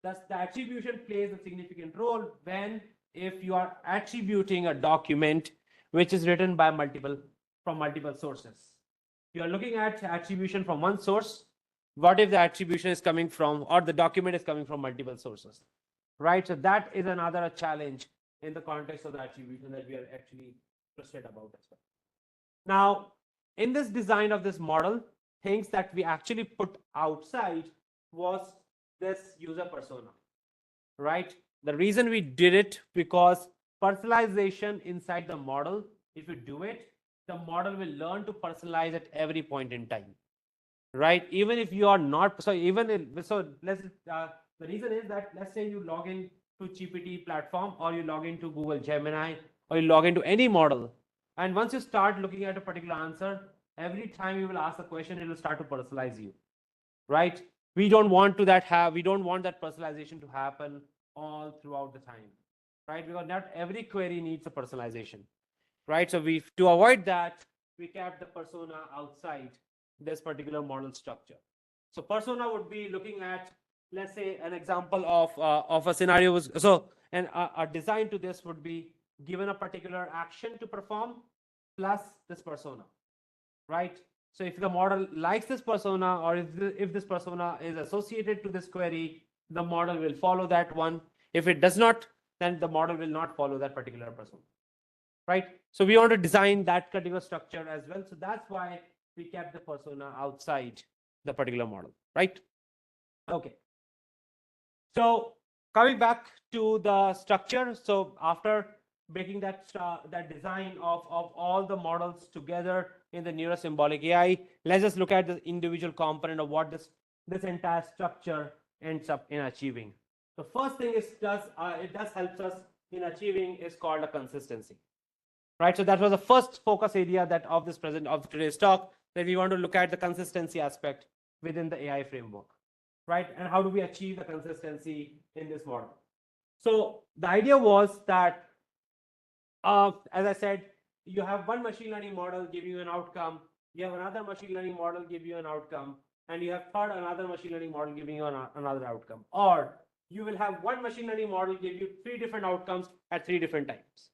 thus the attribution plays a significant role when if you are attributing a document which is written by multiple sources. You are looking at attribution from one source. What if the attribution is coming from, or the document is coming from multiple sources, right? So that is another challenge in the context of the attribution that we are actually interested about as well. Now, in this design of this model, things that we actually put outside was this user persona, right? The reason we did it because personalization inside the model, if you do it, the model will learn to personalize at every point in time, right? Even if you are not, so even if, so let's, the reason is that let's say you log in to GPT platform, or you log into Google Gemini, or you log into any model. And once you start looking at a particular answer, every time you will ask a question, it will start to personalize you, right? We don't want that personalization to happen all throughout the time, right? Because not every query needs a personalization, right? So to avoid that, we kept the persona outside this particular model structure. So persona would be looking at, let's say, an example of a scenario was, so, and a design to this would be given a particular action to perform plus this persona, right? So if the model likes this persona, or if this persona is associated to this query, the model will follow that one. If it does not, then the model will not follow that particular persona, right? So we want to design that particular structure as well. So that's why we kept the persona outside the particular model, right? Okay. So coming back to the structure, so after breaking that design of all the models together in the NeuroSymbolic AI, let's just look at the individual component of what this entire structure ends up in achieving. The first thing it does helps us in achieving is called a consistency, right? So that was the first focus area that of today's talk, that we want to look at the consistency aspect within the AI framework, right? And how do we achieve the consistency in this model? So the idea was that, as I said, you have one machine learning model give you an outcome, you have another machine learning model give you an outcome, and you have another machine learning model giving you another outcome. Or you will have one machine learning model give you 3 different outcomes at 3 different times,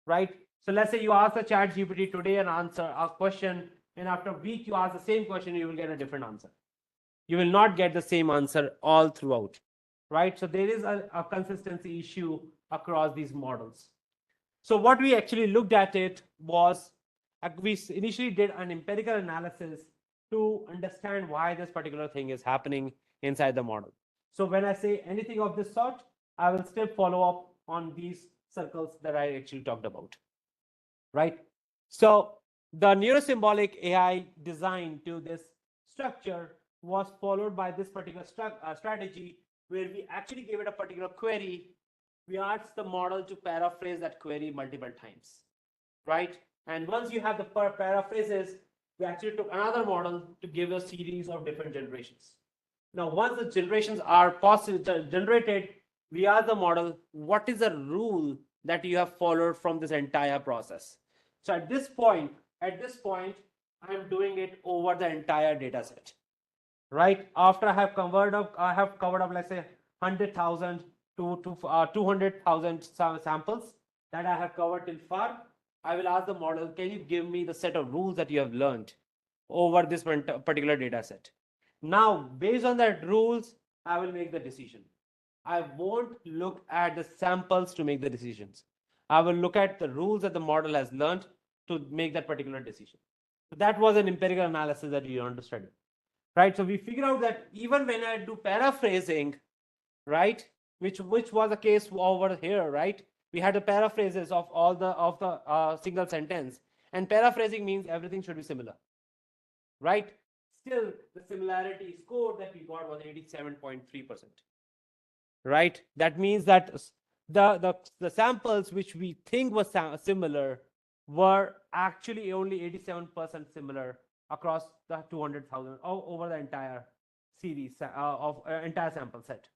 right? So let's say you ask the chat GPT today an answer, a question, and after a week you ask the same question, you will get a different answer. You will not get the same answer all throughout, right? So there is a consistency issue across these models. So what we actually looked at it was, we initially did an empirical analysis to understand why this particular thing is happening inside the model. So when I say anything of this sort, I will still follow up on these circles that I actually talked about, right? So the NeuroSymbolic AI design to this structure was followed by this particular strategy, where we actually gave it a particular query. We asked the model to paraphrase that query multiple times, right? And once you have the paraphrases, we actually took another model to give a series of different generations. Now, once the generations are generated, we ask the model, what is the rule that you have followed from this entire process? So at this point, I'm doing it over the entire data set, right? After I have covered up, let's say 100,000 to 200,000 samples that I have covered till far. I will ask the model, can you give me the set of rules that you have learned over this particular data set? Now, based on that rules, I will make the decision. I won't look at the samples to make the decisions. I will look at the rules that the model has learned to make that particular decision. So that was an empirical analysis that we want to study, right? So we figured out that even when I do paraphrasing, right, which was the case over here, right? We had the paraphrases of all the single sentence, and paraphrasing means everything should be similar, right? Still, the similarity score that we got was 87.3%, right? That means that the samples which we think was similar were actually only 87% similar across the 200,000 over the entire series of entire sample set,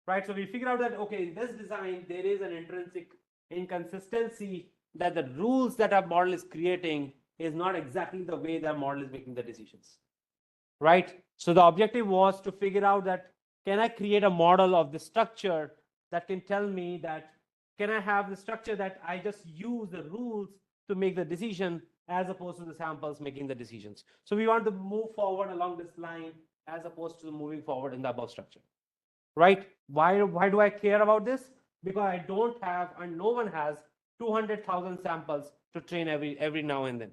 right? So we figured out that, okay, in this design, there is an intrinsic inconsistency that the rules that our model is creating is not exactly the way the model is making the decisions, right? So the objective was to figure out that, can I create a model of the structure that can tell me that, can I have the structure that I just use the rules to make the decision as opposed to the samples making the decisions. So we want to move forward along this line as opposed to moving forward in the above structure, right? Why do I care about this? Because I don't have, and no one has, 200,000 samples to train every now and then,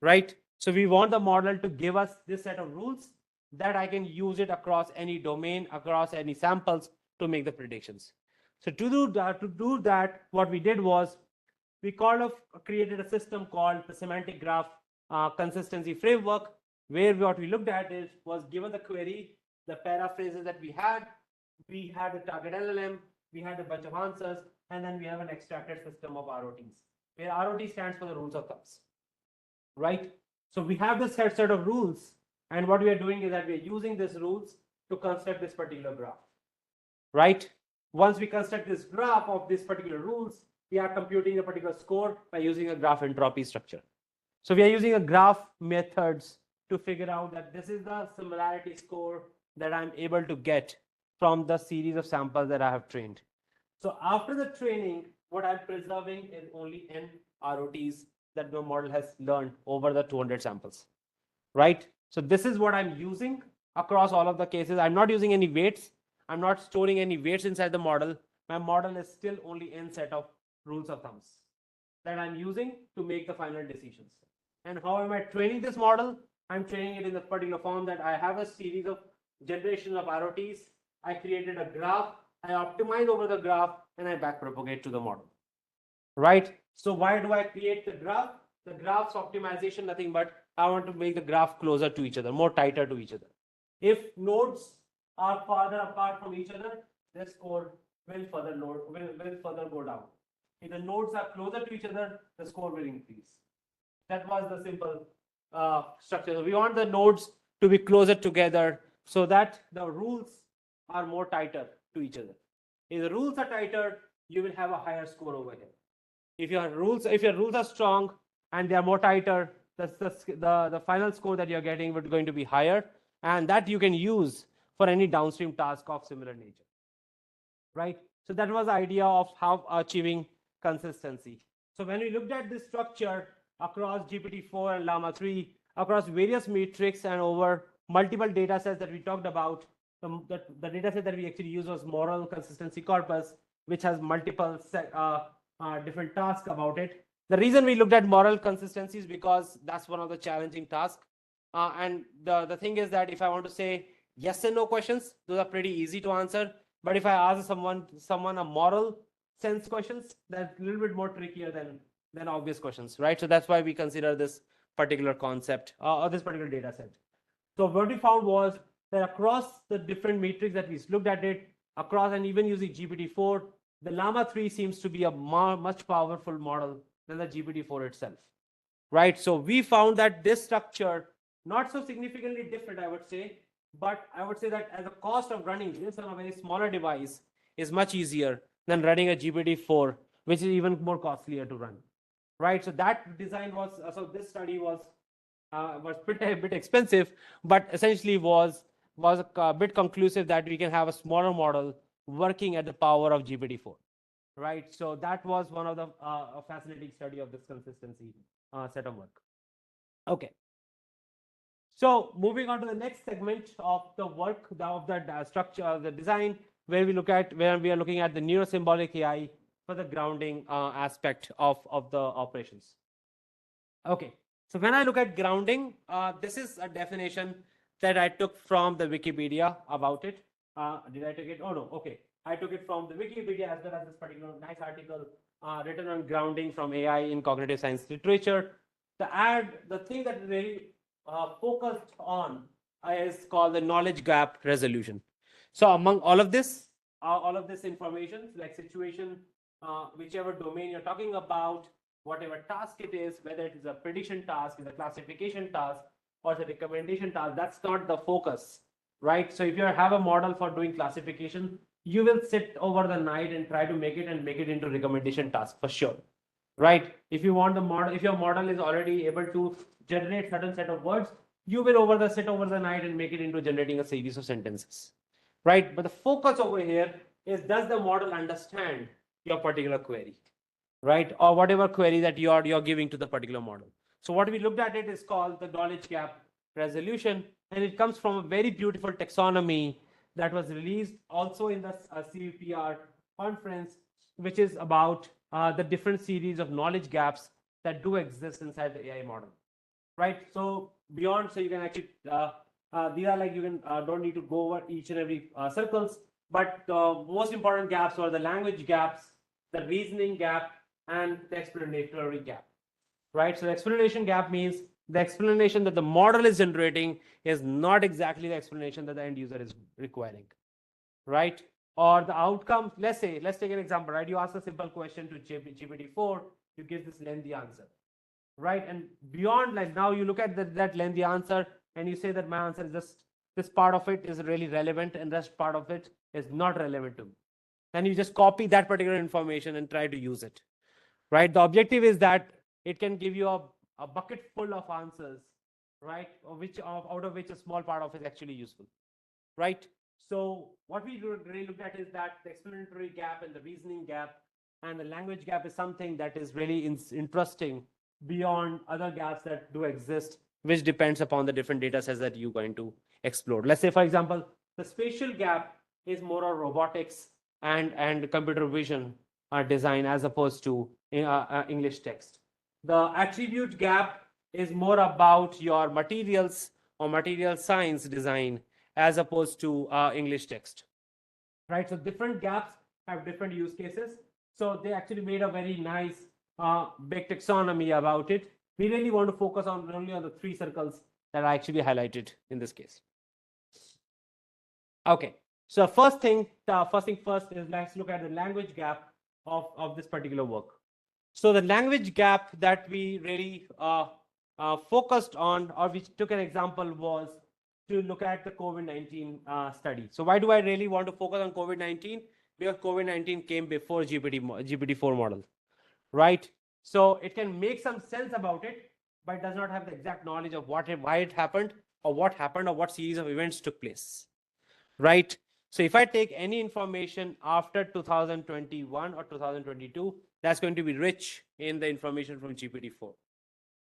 right? So we want the model to give us this set of rules that I can use it across any domain, across any samples to make the predictions. So to do that, what we did was we created a system called the semantic graph consistency framework, where what we looked at was given the query, the paraphrases that we had a target LLM, we had a bunch of answers, and then we have an extracted system of ROTs, where ROT stands for the rules of thumbs, right? So we have this set of rules, and what we are doing is that we are using these rules to construct this particular graph, right? Once we construct this graph of these particular rules, we are computing a particular score by using a graph entropy structure. So we are using a graph methods to figure out that this is the similarity score that I'm able to get from the series of samples that I have trained. So after the training, what I'm preserving is only n ROTs that the model has learned over the 200 samples, right? So this is what I'm using across all of the cases. I'm not using any weights. I'm not storing any weights inside the model. My model is still only n set of rules of thumbs that I'm using to make the final decisions. And how am I training this model? I'm training it in the particular form that I have a series of generations of ROTs. I created a graph. I optimize over the graph, and I backpropagate to the model, right? So why do I create the graph? The graph's optimization, nothing but I want to make the graph closer to each other, more tighter to each other. If nodes are farther apart from each other, the score will further go down. If the nodes are closer to each other, the score will increase. That was the simple structure. So we want the nodes to be closer together so that the rules are more tighter to each other. If the rules are tighter, you will have a higher score over here. If your rules are strong and they are more tighter, the final score that you're getting would going to be higher, and that you can use for any downstream task of similar nature, right? So that was the idea of how achieving consistency. So when we looked at this structure across GPT-4 and Llama 3, across various metrics and over multiple data sets that we talked about, the data set that we actually used was moral consistency corpus, which has multiple different tasks about it. The reason we looked at moral consistency is because that's one of the challenging tasks. And the thing is that if I want to say yes and no questions, those are pretty easy to answer. But if I ask someone a moral sense questions, that's a little bit more trickier than obvious questions, right? So that's why we consider this particular concept or this particular data set. So what we found was that across the different metrics that we looked at it, across and even using GPT-4, the Llama 3 seems to be a much powerful model than the GPT-4 itself, right? So we found that this structure, not so significantly different, I would say, but I would say that as a cost of running this on a very smaller device is much easier than running a GPT-4, which is even more costlier to run, right? So that design was, so this study was a bit expensive, but essentially was a bit conclusive that we can have a smaller model working at the power of GPT-4, right? So that was one of the fascinating study of this consistency set of work. Okay. So moving on to the next segment of the work of the structure, the design, where we are looking at the NeuroSymbolic AI for the grounding aspect of the operations. Okay, so when I look at grounding, this is a definition that I took from the Wikipedia about it. Did I take it? Oh no, okay. I took it from the Wikipedia as well as this particular nice article written on grounding from AI in cognitive science literature. The thing that really focused on is called the knowledge gap resolution. So among all of this information, like situation, whichever domain you're talking about, whatever task it is, whether it is a prediction task, is a classification task, or the recommendation task, that's not the focus, right? So if you have a model for doing classification, you will sit over the night and try to make it into recommendation task for sure, right? If you want the model, if your model is already able to generate certain set of words, you will sit over the night and make it into generating a series of sentences, right? But the focus over here is, does the model understand your particular query, right? Or whatever query that you're giving to the particular model. So what we looked at it is called the knowledge gap resolution, and it comes from a very beautiful taxonomy that was released also in the CVPR conference, which is about the different series of knowledge gaps that do exist inside the AI model, right? So beyond, so you can actually these are like, you can don't need to go over each and every circles, but most important gaps are the language gaps, the reasoning gap, and the explanatory gap, right? So the explanation gap means the explanation that the model is generating is not exactly the explanation that the end user is requiring, right? Or the outcome, let's take an example, right? You ask a simple question to GPT-4, you give this lengthy answer, right? And beyond, like, now you look at that lengthy answer and you say that my answer is just, this part of it is really relevant and rest part of it is not relevant to me. And you just copy that particular information and try to use it, right? The objective is that it can give you a bucket full of answers, right? Out of which a small part of it is actually useful, right? So what we really looked at is that the explanatory gap and the reasoning gap and the language gap is something that is really interesting beyond other gaps that do exist, which depends upon the different data sets that you're going to explore. Let's say, for example, the spatial gap is more on robotics and computer vision design as opposed to English text. The attribute gap is more about your materials or material science design as opposed to English text, right? So different gaps have different use cases. So they actually made a very nice big taxonomy about it. We really want to focus on only on the three circles that I actually highlighted in this case. Okay, so first thing first is, let's look at the language gap of this particular work. So the language gap that we really focused on, or we took an example, was to look at the COVID-19 study. So why do I really want to focus on COVID-19? Because COVID-19 came before GPT-4 model, right? So it can make some sense about it, but does not have the exact knowledge of why it happened, or what series of events took place, right? So if I take any information after 2021 or 2022, that's going to be rich in the information from GPT-4,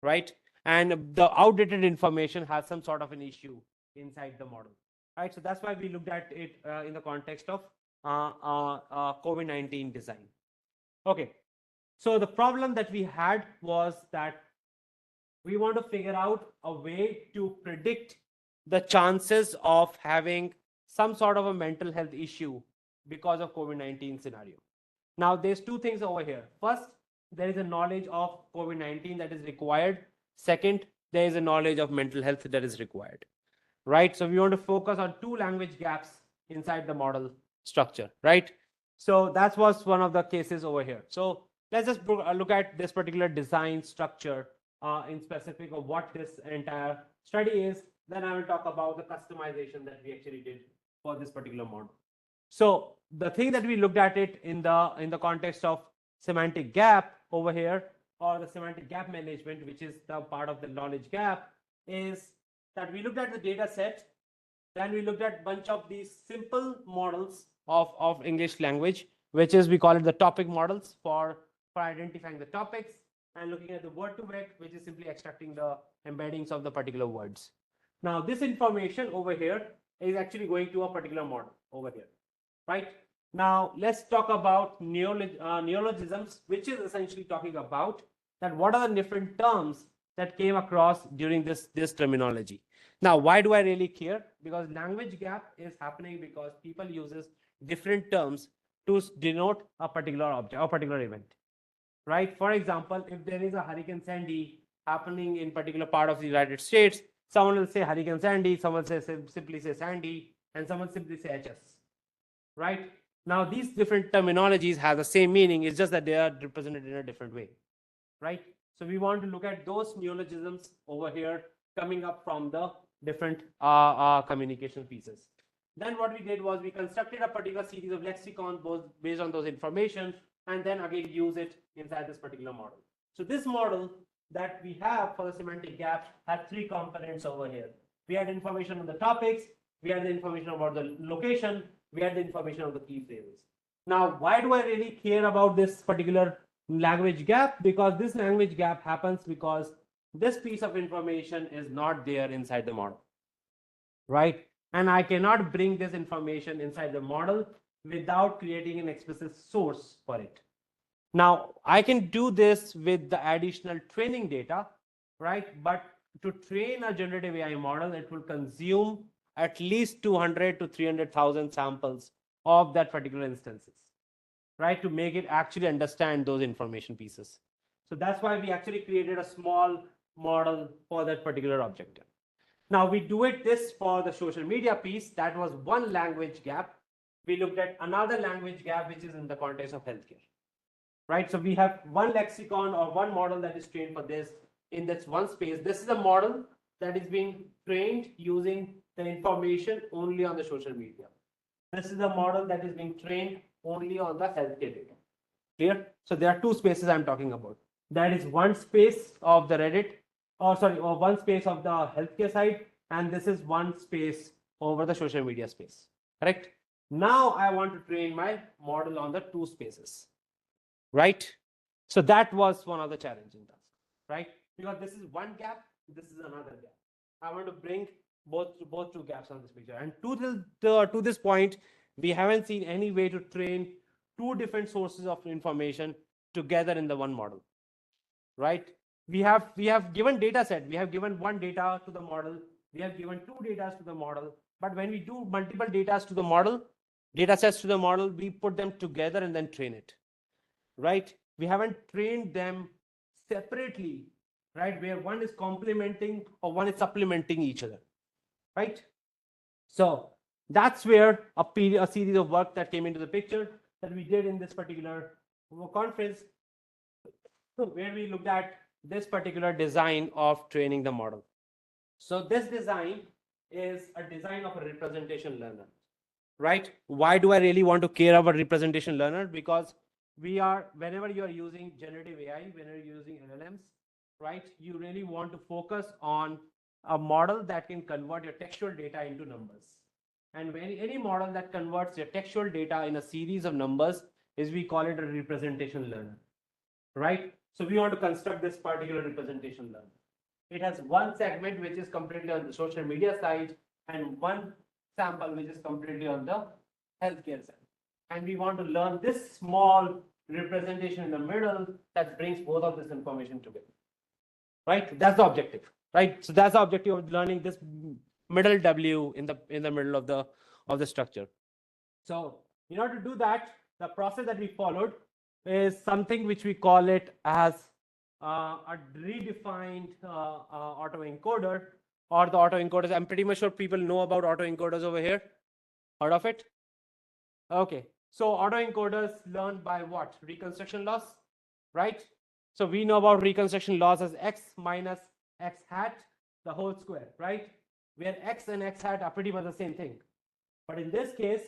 right? And the outdated information has some sort of an issue inside the model, right? So that's why we looked at it in the context of COVID-19 design. Okay, so the problem that we had was that we want to figure out a way to predict the chances of having some sort of a mental health issue because of COVID-19 scenario. Now, there's two things over here. First, there is a knowledge of COVID-19 that is required. Second, there is a knowledge of mental health that is required, right? So we want to focus on two language gaps inside the model structure, right? So that was one of the cases over here. So let's just look at this particular design structure in specific of what this entire study is. Then I will talk about the customization that we actually did for this particular model. So the thing that we looked at it in the context of semantic gap over here, or the semantic gap management, which is the part of the knowledge gap, is that we looked at the data set, then we looked at a bunch of these simple models of English language, which is, we call it the topic models for identifying the topics, and looking at the word to vec, which is simply extracting the embeddings of the particular words. Now, this information over here is actually going to a particular model over here, right? Now, let's talk about neologisms, which is essentially talking about that what are the different terms that came across during this terminology. Now, why do I really care? Because language gap is happening because people uses different terms to denote a particular object or particular event, right? For example, if there is a Hurricane Sandy happening in particular part of the United States, someone will say Hurricane Sandy, someone simply say Sandy, and someone simply say HS, right? Now, these different terminologies have the same meaning. It's just that they are represented in a different way, right? So we want to look at those neologisms over here coming up from the different communication pieces. Then what we did was we constructed a particular series of lexicons based on those information and then again use it inside this particular model. So this model that we have for the semantic gap has three components over here. We had information on the topics, we had the information about the location, we had the information on the key phrases. Now, why do I really care about this particular language gap? Because this language gap happens because this piece of information is not there inside the model, right? And I cannot bring this information inside the model without creating an explicit source for it. Now, I can do this with the additional training data, right? But to train a generative AI model, it will consume at least 200 to 300,000 samples of that particular instances, right? To make it actually understand those information pieces. So that's why we actually created a small model for that particular objective. Now we do it this for the social media piece. That was one language gap. We looked at another language gap, which is in the context of healthcare, right? So we have one lexicon or one model that is trained for this in this one space. This is a model that is being trained using the information only on the social media. This is a model that is being trained only on the healthcare data. Clear? So there are two spaces I'm talking about. That is one space of the Reddit, or one space of the healthcare side, and this is one space over the social media space. Correct? Now I want to train my model on the two spaces, right? So that was one of the challenging tasks, right? Because this is one gap, this is another gap. I want to bring both two gaps on this picture. And to this point, we haven't seen any way to train two different sources of information together in the one model, right? We have given data set, we have given one data to the model, we have given two data to the model, but when we do multiple data to the model, data sets to the model, we put them together and then train it, right? We haven't trained them separately, right? Where one is complementing or one is supplementing each other, right? So that's where a series of work that came into the picture that we did in this particular conference, where we looked at this particular design of training the model. So this design is a design of a representation learner, right? Why do I really want to care about representation learner? Because whenever you are using generative AI, whenever you're using LLMs, right, you really want to focus on a model that can convert your textual data into numbers. And when any model that converts your textual data in a series of numbers is, we call it a representation learner, right? So we want to construct this particular representation learner. It has one segment which is completely on the social media side and one sample which is completely on the healthcare side. And we want to learn this small representation in the middle that brings both of this information together, right? That's the objective, right? So that's the objective of learning this middle W in the middle of the structure. So in order to do that, the process that we followed is something which we call it as a redefined autoencoder, or the autoencoders. I'm pretty much sure people know about autoencoders over here. Heard of it? Okay. So autoencoders learn by what? Reconstruction loss, right? So we know about reconstruction loss as x minus x hat, the whole square, right? Where x and x hat are pretty much the same thing. But in this case,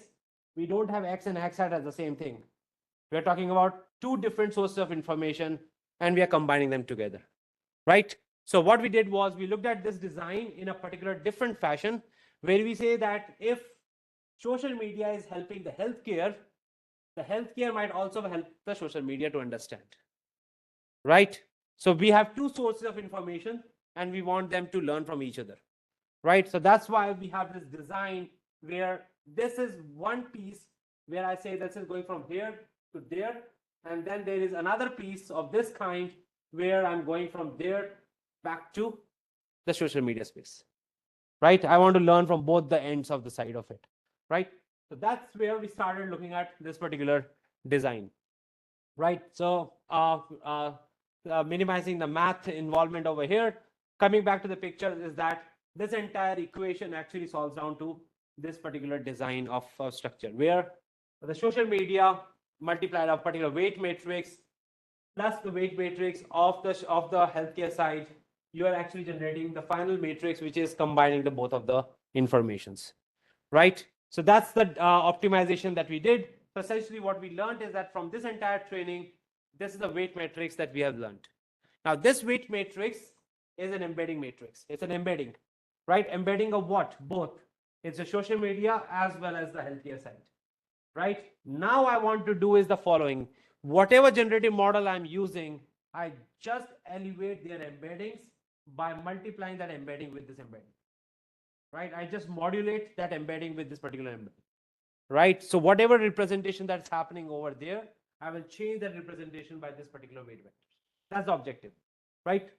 we don't have x and x hat as the same thing. We're talking about two different sources of information and we are combining them together, right? So what we did was we looked at this design in a particular different fashion, where we say that if social media is helping the healthcare might also help the social media to understand, right? So we have two sources of information and we want them to learn from each other, right? So that's why we have this design where this is one piece where I say this is going from here to there, and then there is another piece of this kind where I'm going from there back to the social media space, right? I want to learn from both the ends of the side of it, right? So that's where we started looking at this particular design, right? So minimizing the math involvement over here, coming back to the picture, is that this entire equation actually solves down to this particular design of structure, where the social media multiplied a particular weight matrix plus the weight matrix of the healthcare side, you are actually generating the final matrix, which is combining the both of the informations, right? So that's the optimization that we did. So essentially what we learned is that from this entire training, this is the weight matrix that we have learned. Now this weight matrix is an embedding matrix. It's an embedding, right? Embedding of what? Both. It's the social media as well as the healthier side, right? Now I want to do is the following. Whatever generative model I'm using, I just elevate their embeddings by multiplying that embedding with this embedding, right? I just modulate that embedding with this particular embedding, right? So whatever representation that's happening over there, I will change that representation by this particular weight vector. That's the objective, right?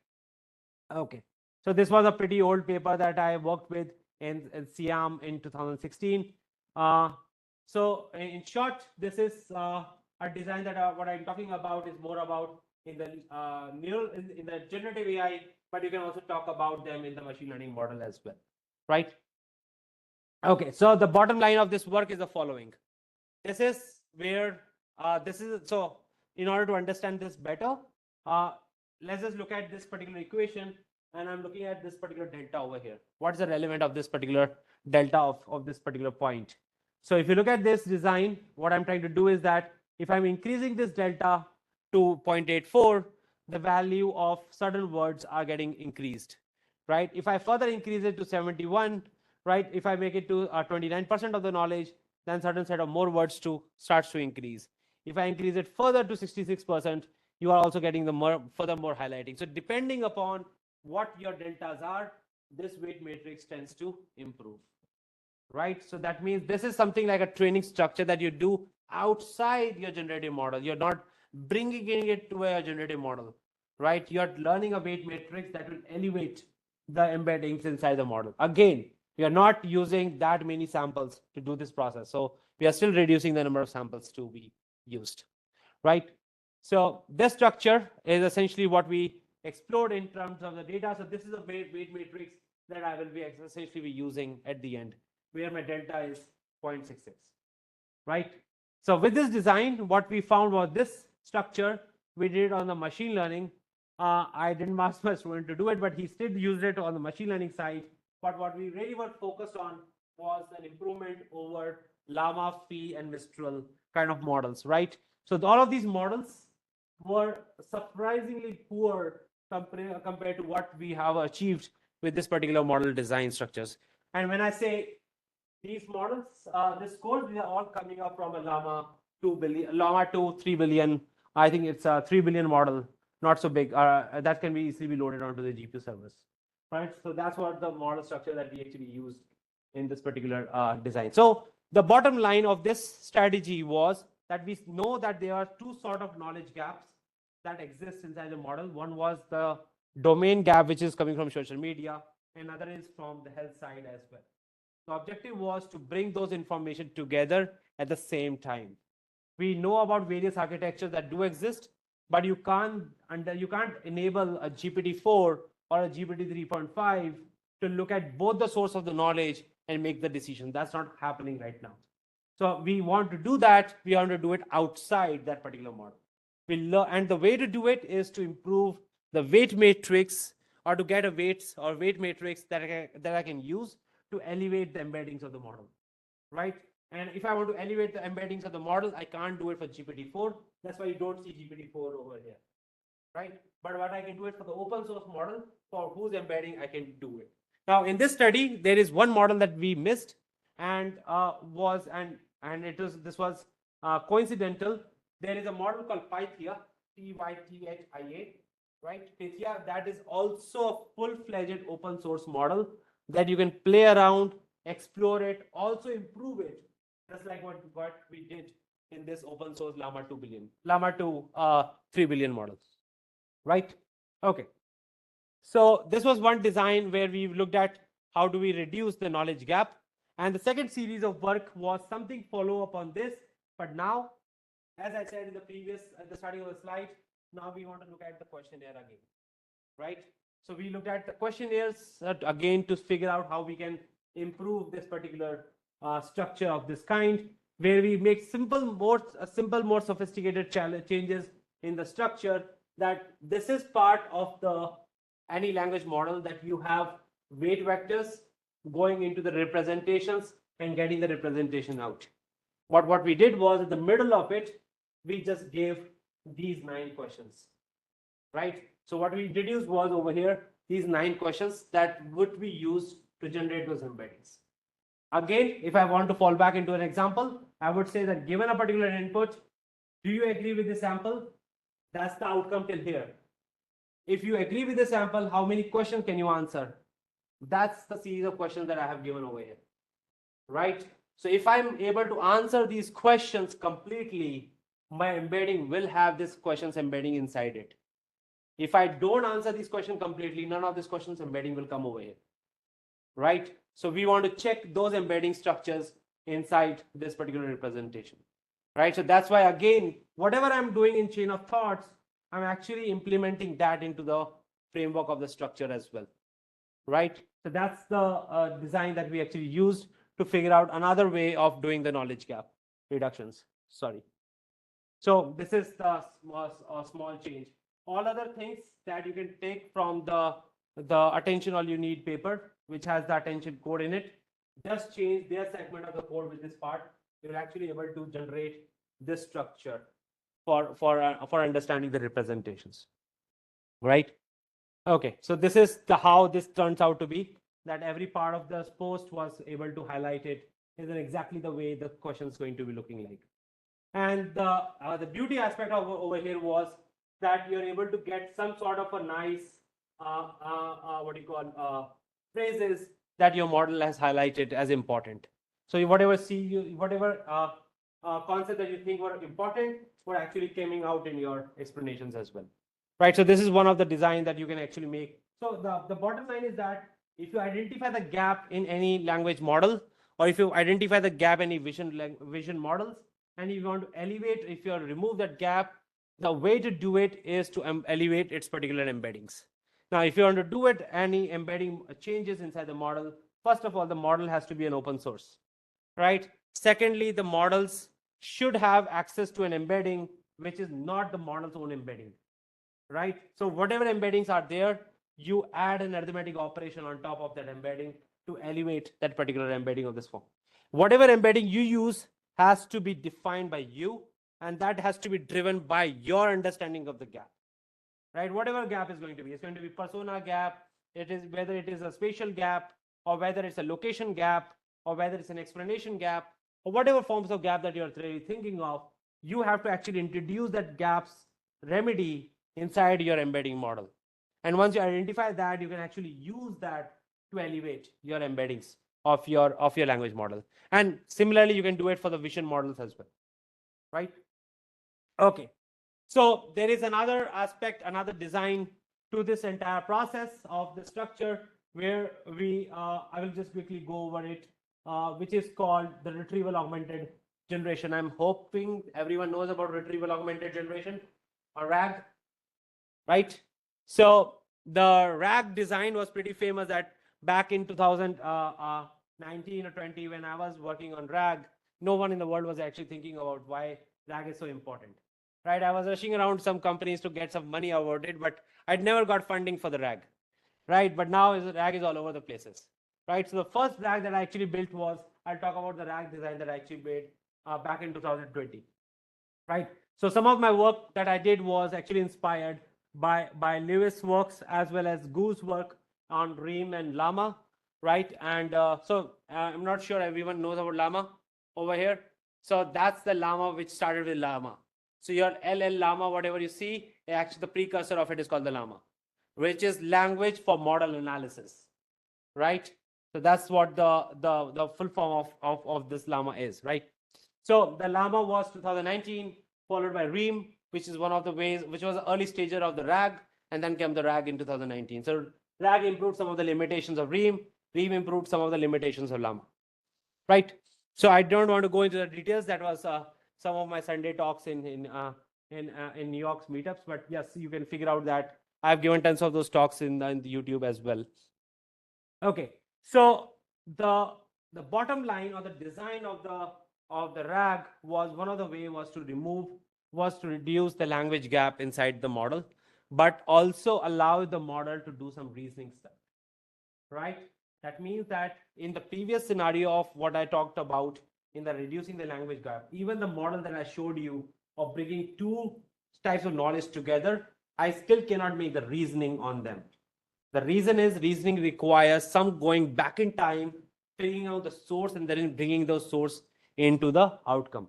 Okay. So this was a pretty old paper that I worked with in Siam in 2016. So in short, this is a design that what I'm talking about is more about in the in the generative AI, but you can also talk about them in the machine learning model as well, right? Okay, so the bottom line of this work is the following. This is where so in order to understand this better, let's just look at this particular equation, and I'm looking at this particular delta over here. What's the relevant of this particular delta of this particular point? So if you look at this design, what I'm trying to do is that if I'm increasing this delta to 0.84, the value of certain words are getting increased, right? If I further increase it to 71, right? If I make it to 29% of the knowledge, then certain set of more words to starts to increase. If I increase it further to 66%, you are also getting the further more highlighting. So depending upon what your deltas are, this weight matrix tends to improve, right? So that means this is something like a training structure that you do outside your generative model. You're not bringing it to a generative model, right? You're learning a weight matrix that will elevate the embeddings inside the model. Again, we are not using that many samples to do this process. So we are still reducing the number of samples to be used, right? So this structure is essentially what we explored in terms of the data. So this is a weight matrix that I will be essentially be using at the end, where my delta is 0.66, right? So with this design, what we found was this structure. We did it on the machine learning. I didn't ask my student to do it, but he still used it on the machine learning side. But what we really were focused on was an improvement over Llama, Phi, and Mistral kind of models, right? So all of these models were surprisingly poor compared to what we have achieved with this particular model design structures. And when I say these models, this code, these are all coming up from a Llama 2 billion, Llama 2, 3 billion. I think it's a 3 billion model, not so big. That can be easily be loaded onto the GPU servers, right? So that's what the model structure that we actually used in this particular design. So the bottom line of this strategy was that we know that there are two sort of knowledge gaps that exist inside the model. One was the domain gap, which is coming from social media. Another is from the health side as well. The objective was to bring those information together at the same time. We know about various architectures that do exist, but you can't enable a GPT-4 or a GPT 3.5 to look at both the source of the knowledge and make the decision. That's not happening right now. So we want to do that. We want to do it outside that particular model. And the way to do it is to improve the weight matrix, or to get a weight matrix that I can use to elevate the embeddings of the model, right? And if I want to elevate the embeddings of the model, I can't do it for GPT-4. That's why you don't see GPT-4 over here, right? But what I can do it for the open source model for whose embedding I can do it. Now, in this study, there is one model that we missed, and this was coincidental. There is a model called Pythia, Pythia, right? Pythia, that is also a full-fledged open source model that you can play around, explore it, also improve it, just like what we did in this open source Llama 3 billion models, right? Okay. So this was one design where we looked at how do we reduce the knowledge gap. And the second series of work was something follow up on this. But now, as I said in at the starting of the slide, now we want to look at the questionnaire again, right? So we looked at the questionnaires again to figure out how we can improve this particular structure of this kind, where we make more sophisticated changes in the structure. That this is part of any language model, that you have weight vectors going into the representations and getting the representation out, What we did was in the middle of it, we just gave these 9 questions, right? So what we deduced was over here, these 9 questions that would be used to generate those embeddings. Again, if I want to fall back into an example, I would say that given a particular input, do you agree with the sample? That's the outcome till here. If you agree with the sample, how many questions can you answer? That's the series of questions that I have given over here, right? So if I'm able to answer these questions completely, my embedding will have these questions embedding inside it. If I don't answer these questions completely, none of these questions embedding will come over here, right? So we want to check those embedding structures inside this particular representation, right? So that's why, again, whatever I'm doing in chain of thoughts, I'm actually implementing that into the framework of the structure as well, right? So that's the design that we actually used to figure out another way of doing the knowledge gap reductions. Sorry. So this is the small change. All other things that you can take from the attention all you need paper, which has the attention code in it, just change their segment of the code with this part. You're actually able to generate this structure for understanding the representations, right? Okay, so this is the how this turns out to be, that every part of this post was able to highlight it is exactly the way the question is going to be looking like. And the beauty aspect of over here was that you're able to get some sort of a nice what do you call phrases that your model has highlighted as important. So whatever concept that you think were important were actually coming out in your explanations as well, right? So this is one of the design that you can actually make. So the bottom line is that if you identify the gap in any language model, or if you identify the gap in any vision models, and if you want to elevate, if you remove that gap, the way to do it is to elevate its particular embeddings. Now, if you want to do it, any embedding changes inside the model, first of all, the model has to be an open source, right? Secondly, the models should have access to an embedding which is not the model's own embedding, right? So whatever embeddings are there, you add an arithmetic operation on top of that embedding to elevate that particular embedding of this form. Whatever embedding you use has to be defined by you, and that has to be driven by your understanding of the gap, right? Whatever gap is going to be, it's going to be persona gap, it is whether it is a spatial gap, or whether it's a location gap, or whether it's an explanation gap, or whatever forms of gap that you're really thinking of, you have to actually introduce that gaps remedy inside your embedding model. And once you identify that, you can actually use that to elevate your embeddings of your language model. And similarly, you can do it for the vision models as well, right? Okay, so there is another aspect, another design to this entire process of the structure, where I will just quickly go over it, which is called the retrieval augmented generation. I'm hoping everyone knows about retrieval augmented generation, or RAG, right? So the RAG design was pretty famous at back in 2019 or 20, when I was working on RAG. No one in the world was actually thinking about why RAG is so important, right? I was rushing around some companies to get some money about it, but I'd never got funding for the RAG, right? But now RAG is all over the places, right? So the first RAG that I actually built was, I'll talk about the RAG design that I actually made back in 2020, right? So some of my work that I did was actually inspired by Lewis' works as well as Gu's work on Ream and Llama, right? And I'm not sure everyone knows about Llama over here. So that's the Llama which started with Llama. So your LL Llama, whatever you see, actually the precursor of it is called the Llama, which is language for model analysis, right? So that's what the full form of this Llama is, right? So the Llama was 2019, followed by Ream, which is one of the ways, which was the early stager of the RAG, and then came the RAG in 2019. So RAG improved some of the limitations of Ream improved some of the limitations of Llama, right? So I don't want to go into the details. That was some of my Sunday talks in New York's meetups, but yes, you can figure out that I've given tons of those talks in the YouTube as well. Okay, so the bottom line, or the design of the RAG, was one of the way was to reduce the language gap inside the model, but also allow the model to do some reasoning stuff, right? That means that in the previous scenario of what I talked about in the reducing the language gap. Even the model that I showed you of bringing two types of knowledge together, I still cannot make the reasoning on them. The reason is reasoning requires some going back in time, figuring out the source, and then bringing those source into the outcome,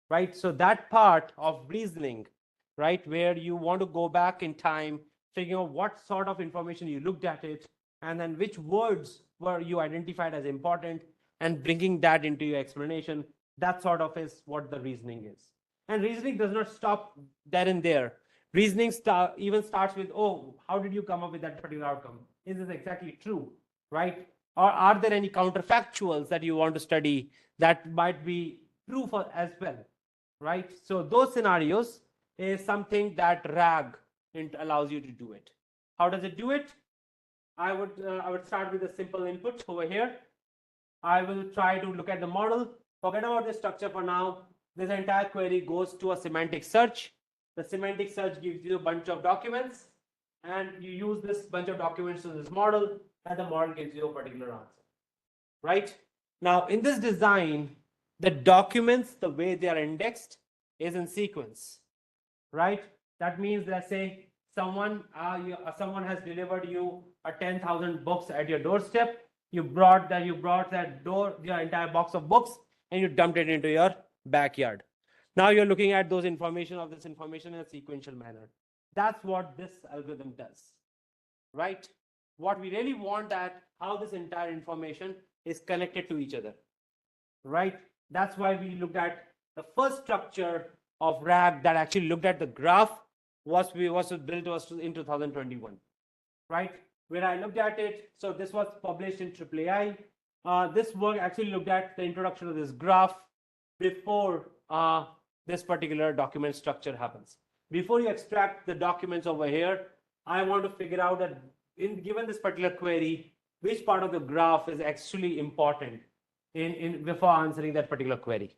right? So that part of reasoning, right, where you want to go back in time, figuring out what sort of information you looked at it, and then which words were you identified as important, and bringing that into your explanation, that sort of is what the reasoning is. And reasoning does not stop there and there. Reasoning even starts with, oh, how did you come up with that particular outcome? Is this exactly true, right? Or are there any counterfactuals that you want to study that might be true for as well, right? So those scenarios is something that RAG allows you to do it. How does it do it? I would start with a simple input over here. I will try to look at the model. Forget about the structure for now. This entire query goes to a semantic search. The semantic search gives you a bunch of documents, and you use this bunch of documents to this model, and the model gives you a particular answer, right? Now, in this design, the documents, the way they are indexed is in sequence, right? That means, let's say someone has delivered you a 10,000 books at your doorstep. You brought that your entire box of books, and you dumped it into your backyard. Now you're looking at this information in a sequential manner. That's what this algorithm does, right? What we really want that how this entire information is connected to each other, right? That's why we looked at the first structure of RAG that actually looked at the graph was built in 2021, right? Where I looked at it, so this was published in AAAI. This work actually looked at the introduction of this graph before this particular document structure happens. Before you extract the documents over here, I want to figure out that given this particular query, which part of the graph is actually important before answering that particular query,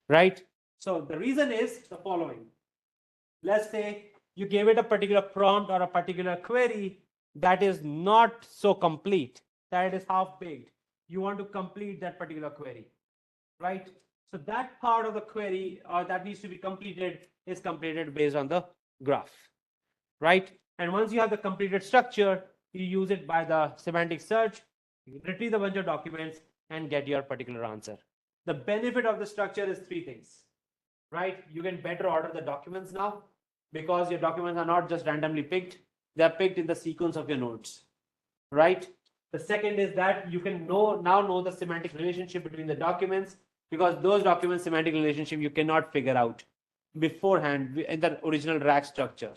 right? So the reason is the following. Let's say you gave it a particular prompt or a particular query that is not so complete, that it is half-baked. You want to complete that particular query, right? So that part of the query that needs to be completed is completed based on the graph, right? And once you have the completed structure, you use it by the semantic search, you retrieve a bunch of documents and get your particular answer. The benefit of the structure is three things, right? You can better order the documents now because your documents are not just randomly picked, they're picked in the sequence of your nodes, right? The second is that you can now know the semantic relationship between the documents, because those documents semantic relationship you cannot figure out beforehand in the original RAG structure.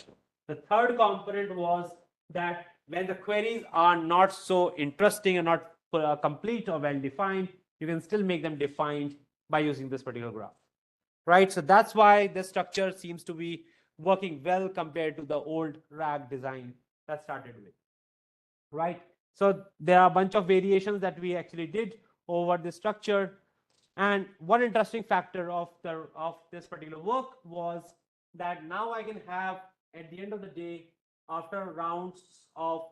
The third component was that when the queries are not so interesting and not complete or well defined, you can still make them defined by using this particular graph, right? So that's why this structure seems to be working well compared to the old RAG design that started with, right? So there are a bunch of variations that we actually did over the structure. And one interesting factor of this particular work was that now I can have, at the end of the day, after rounds of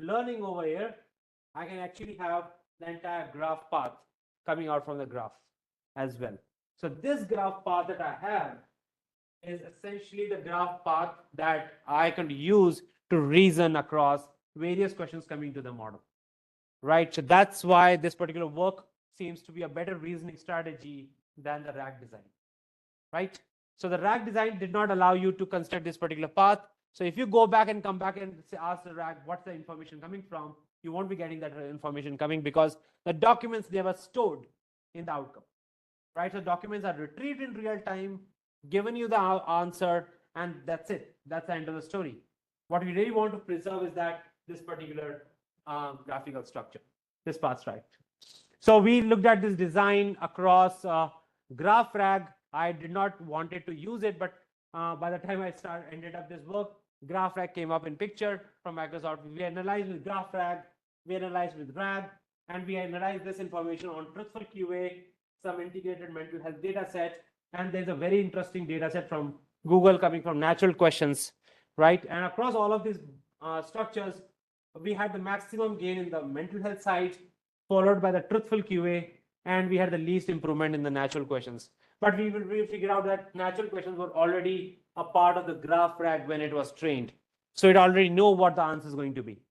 learning over here, I can actually have the entire graph path coming out from the graph as well. So this graph path that I have is essentially the graph path that I can use to reason across various questions coming to the model, right? So that's why this particular work seems to be a better reasoning strategy than the RAG design, right? So the RAG design did not allow you to construct this particular path. So if you go back and come back and ask the RAG what's the information coming from, you won't be getting that information coming because the documents, they were stored in the outcome, right? So documents are retrieved in real time, given you the answer, and that's it. That's the end of the story. What we really want to preserve is that this particular graphical structure, this path, right? So we looked at this design across graph RAG. I did not wanted to use it, but by the time I ended up this work, graph RAG came up in picture from Microsoft. We analyzed with graph RAG, we analyzed with RAG, and we analyzed this information on Truthful QA, some integrated mental health data set, and there's a very interesting data set from Google coming from natural questions, right? And across all of these structures, we had the maximum gain in the mental health side, followed by the Truthful QA, and we had the least improvement in the natural questions. But we figured out that natural questions were already a part of the graph RAG when it was trained. So it already know what the answer is going to be,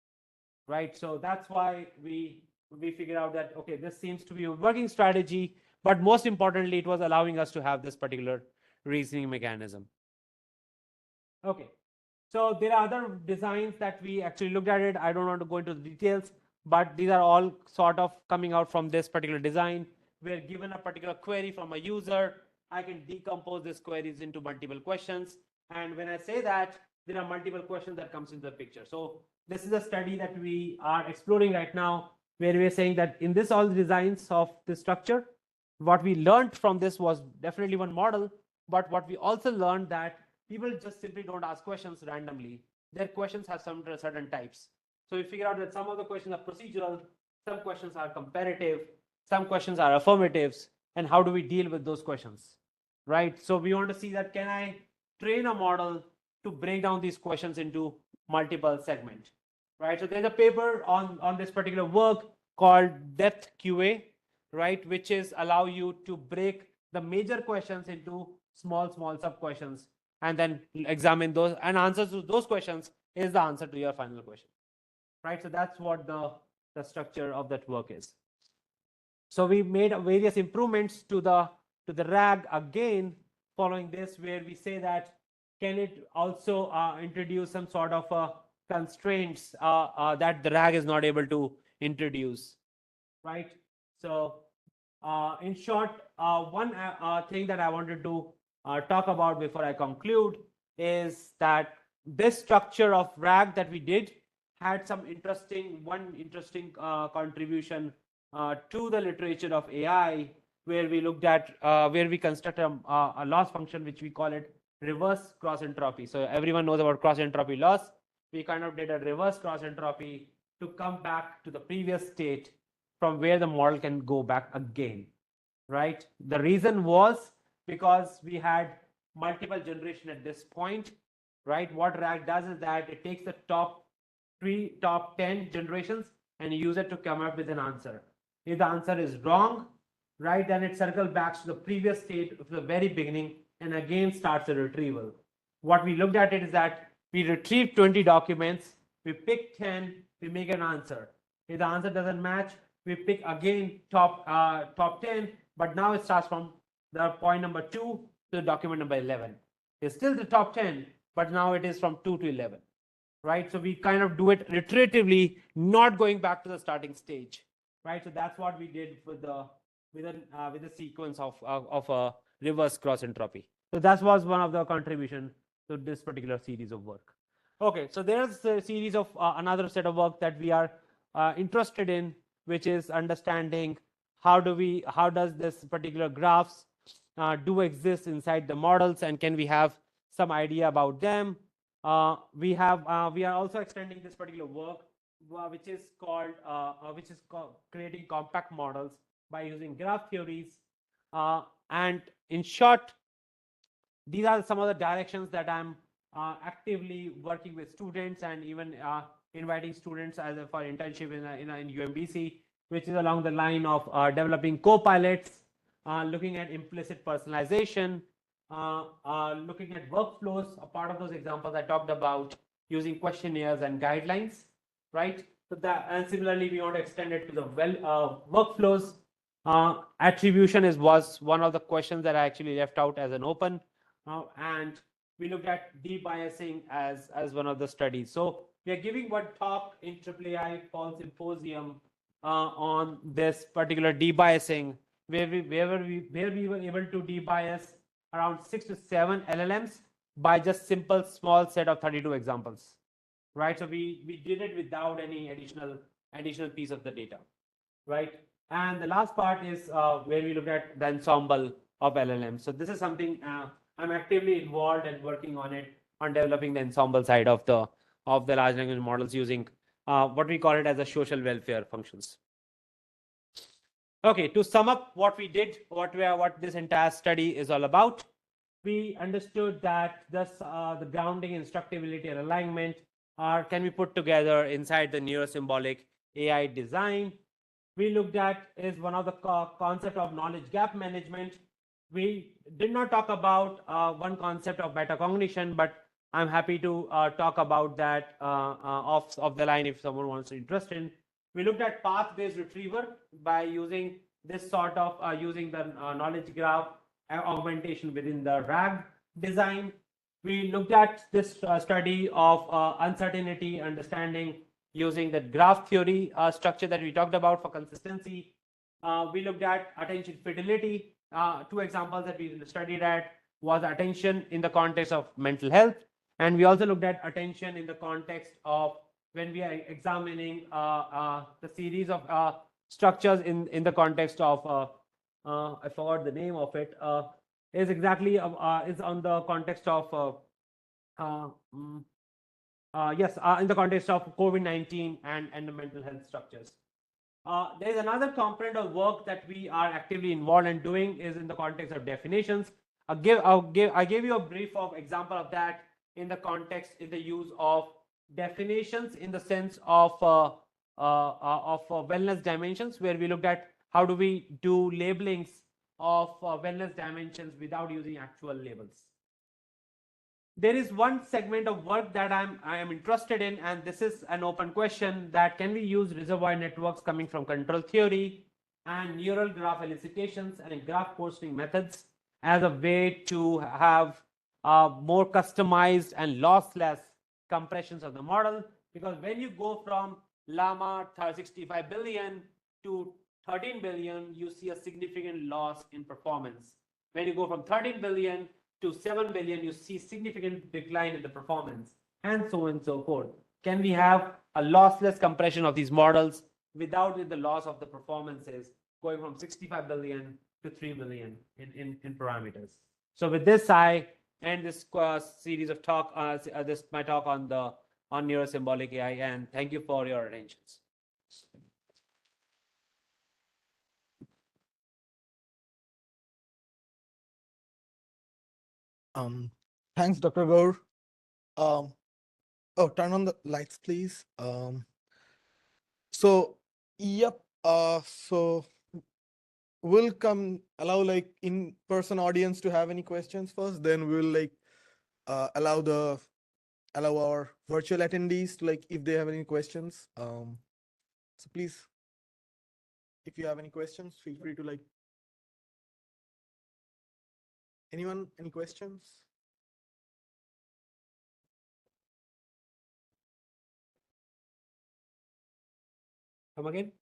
right? So that's why we figured out that, okay, this seems to be a working strategy, but most importantly, it was allowing us to have this particular reasoning mechanism. Okay, so there are other designs that we actually looked at it. I don't want to go into the details, but these are all sort of coming out from this particular design. We're given a particular query from a user. I can decompose these queries into multiple questions. And when I say that, there are multiple questions that comes into the picture. So this is a study that we are exploring right now, where we're saying that in this all the designs of the structure, what we learned from this was definitely one model, but what we also learned that people just simply don't ask questions randomly. Their questions have some certain types. So we figure out that some of the questions are procedural, some questions are comparative, some questions are affirmatives, and how do we deal with those questions, right? So we want to see that, can I train a model to break down these questions into multiple segments, right? So there's a paper on this particular work called Depth QA, right, which is allow you to break the major questions into small sub questions and then examine those, and answers to those questions is the answer to your final question, right? So that's what the structure of that work is. So we made various improvements to the RAG again following this, where we say that, can it also introduce some sort of constraints that the RAG is not able to introduce, right? So in short, one thing that I wanted to talk about before I conclude is that this structure of RAG that we did had some interesting contribution to the literature of AI, where we looked at where we construct a loss function which we call it reverse cross entropy. So everyone knows about cross entropy loss. We kind of did a reverse cross entropy to come back to the previous state from where the model can go back again, right? The reason was because we had multiple generation at this point, right? What RAG does is that it takes the top 10 generations and use it to come up with an answer. If the answer is wrong, right, then it circles back to the previous state of the very beginning and again starts a retrieval. What we looked at it is that we retrieve 20 documents, we pick 10, we make an answer. If the answer doesn't match, we pick again top 10, but now it starts from the point number 2 to the document number 11. It's still the top 10, but now it is from 2 to 11, right? So we kind of do it iteratively, not going back to the starting stage, right? So that's what we did with the sequence of a reverse cross entropy. So that was one of the contribution to this particular series of work. Okay, so there's a series of another set of work that we are interested in, which is understanding how does this particular graphs do exist inside the models, and can we have some idea about them. We are also extending this particular work, which is called creating compact models by using graph theories. And in short, these are some of the directions that I'm actively working with students, and even inviting students as for internship in UMBC, which is along the line of developing co-pilots, looking at implicit personalization, looking at workflows. A part of those examples I talked about, using questionnaires and guidelines, right? So that, and similarly, we want to extend it to the workflows. Attribution was one of the questions that I actually left out as an open, and we looked at debiasing as one of the studies. So we are giving one talk in AAAI Fall Symposium on this particular debiasing, where we were able to debias around 6 to 7 LLMs by just simple small set of 32 examples, right? So we did it without any additional piece of the data, right? And the last part is where we look at the ensemble of LLMs. So this is something I'm actively involved and working on it, on developing the ensemble side of the large language models, using what we call it as a social welfare functions. Okay, to sum up what we did, what this entire study is all about, we understood that the grounding, instructability, and alignment can be put together inside the NeuroSymbolic AI design. we looked at is one of the concept of knowledge gap management. We did not talk about one concept of metacognition, but I'm happy to talk about that off the line if someone wants to interested. We looked at path-based retriever by using this sort of using the knowledge graph augmentation within the RAG design. We looked at this study of uncertainty understanding using the graph theory structure that we talked about for consistency. We looked at attention fidelity. Two examples that we studied at was attention in the context of mental health, and we also looked at attention in the context of when we are examining the series of structures in the context of I forgot the name of it. Is exactly is on the context of yes, in the context of COVID-19 and the mental health structures. There is another component of work that we are actively involved in doing is in the context of definitions. I gave you a brief of example of that in the context in the use of definitions in the sense of wellness dimensions, where we looked at how do we do labelings of wellness dimensions without using actual labels. There is one segment of work that I am interested in, and this is an open question, that can we use reservoir networks coming from control theory and neural graph elicitations and graph coarsening methods as a way to have more customized and lossless compressions of the model? Because when you go from llama 65 billion to 13 billion, you see a significant loss in performance. When you go from 13 billion to 7 billion, you see significant decline in the performance, and so on and so forth. Can we have a lossless compression of these models without the loss of the performances, going from 65 billion to 3 billion in parameters? So with this, I end this series of talk, this my talk on NeuroSymbolic AI, and thank you for your attention. Thanks, Dr. Gaur. Oh, turn on the lights, please. So, yep. So we'll allow like in-person audience to have any questions first. Then we'll like allow our virtual attendees to like if they have any questions. So please, if you have any questions, feel free to like. Anyone, any questions? Come again?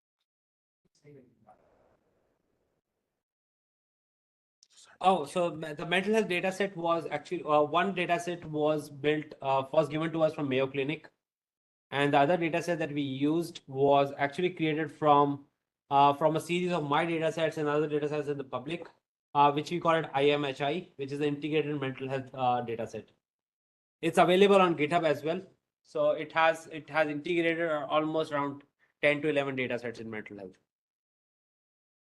Oh, so the mental health data set was actually one data set was built, was given to us from Mayo Clinic. And the other data set that we used was actually created from a series of my data sets and other data sets in the public, which we call it IMHI, which is the integrated mental health data set. It's available on GitHub as well. So it has integrated almost around 10 to 11 data sets in mental health.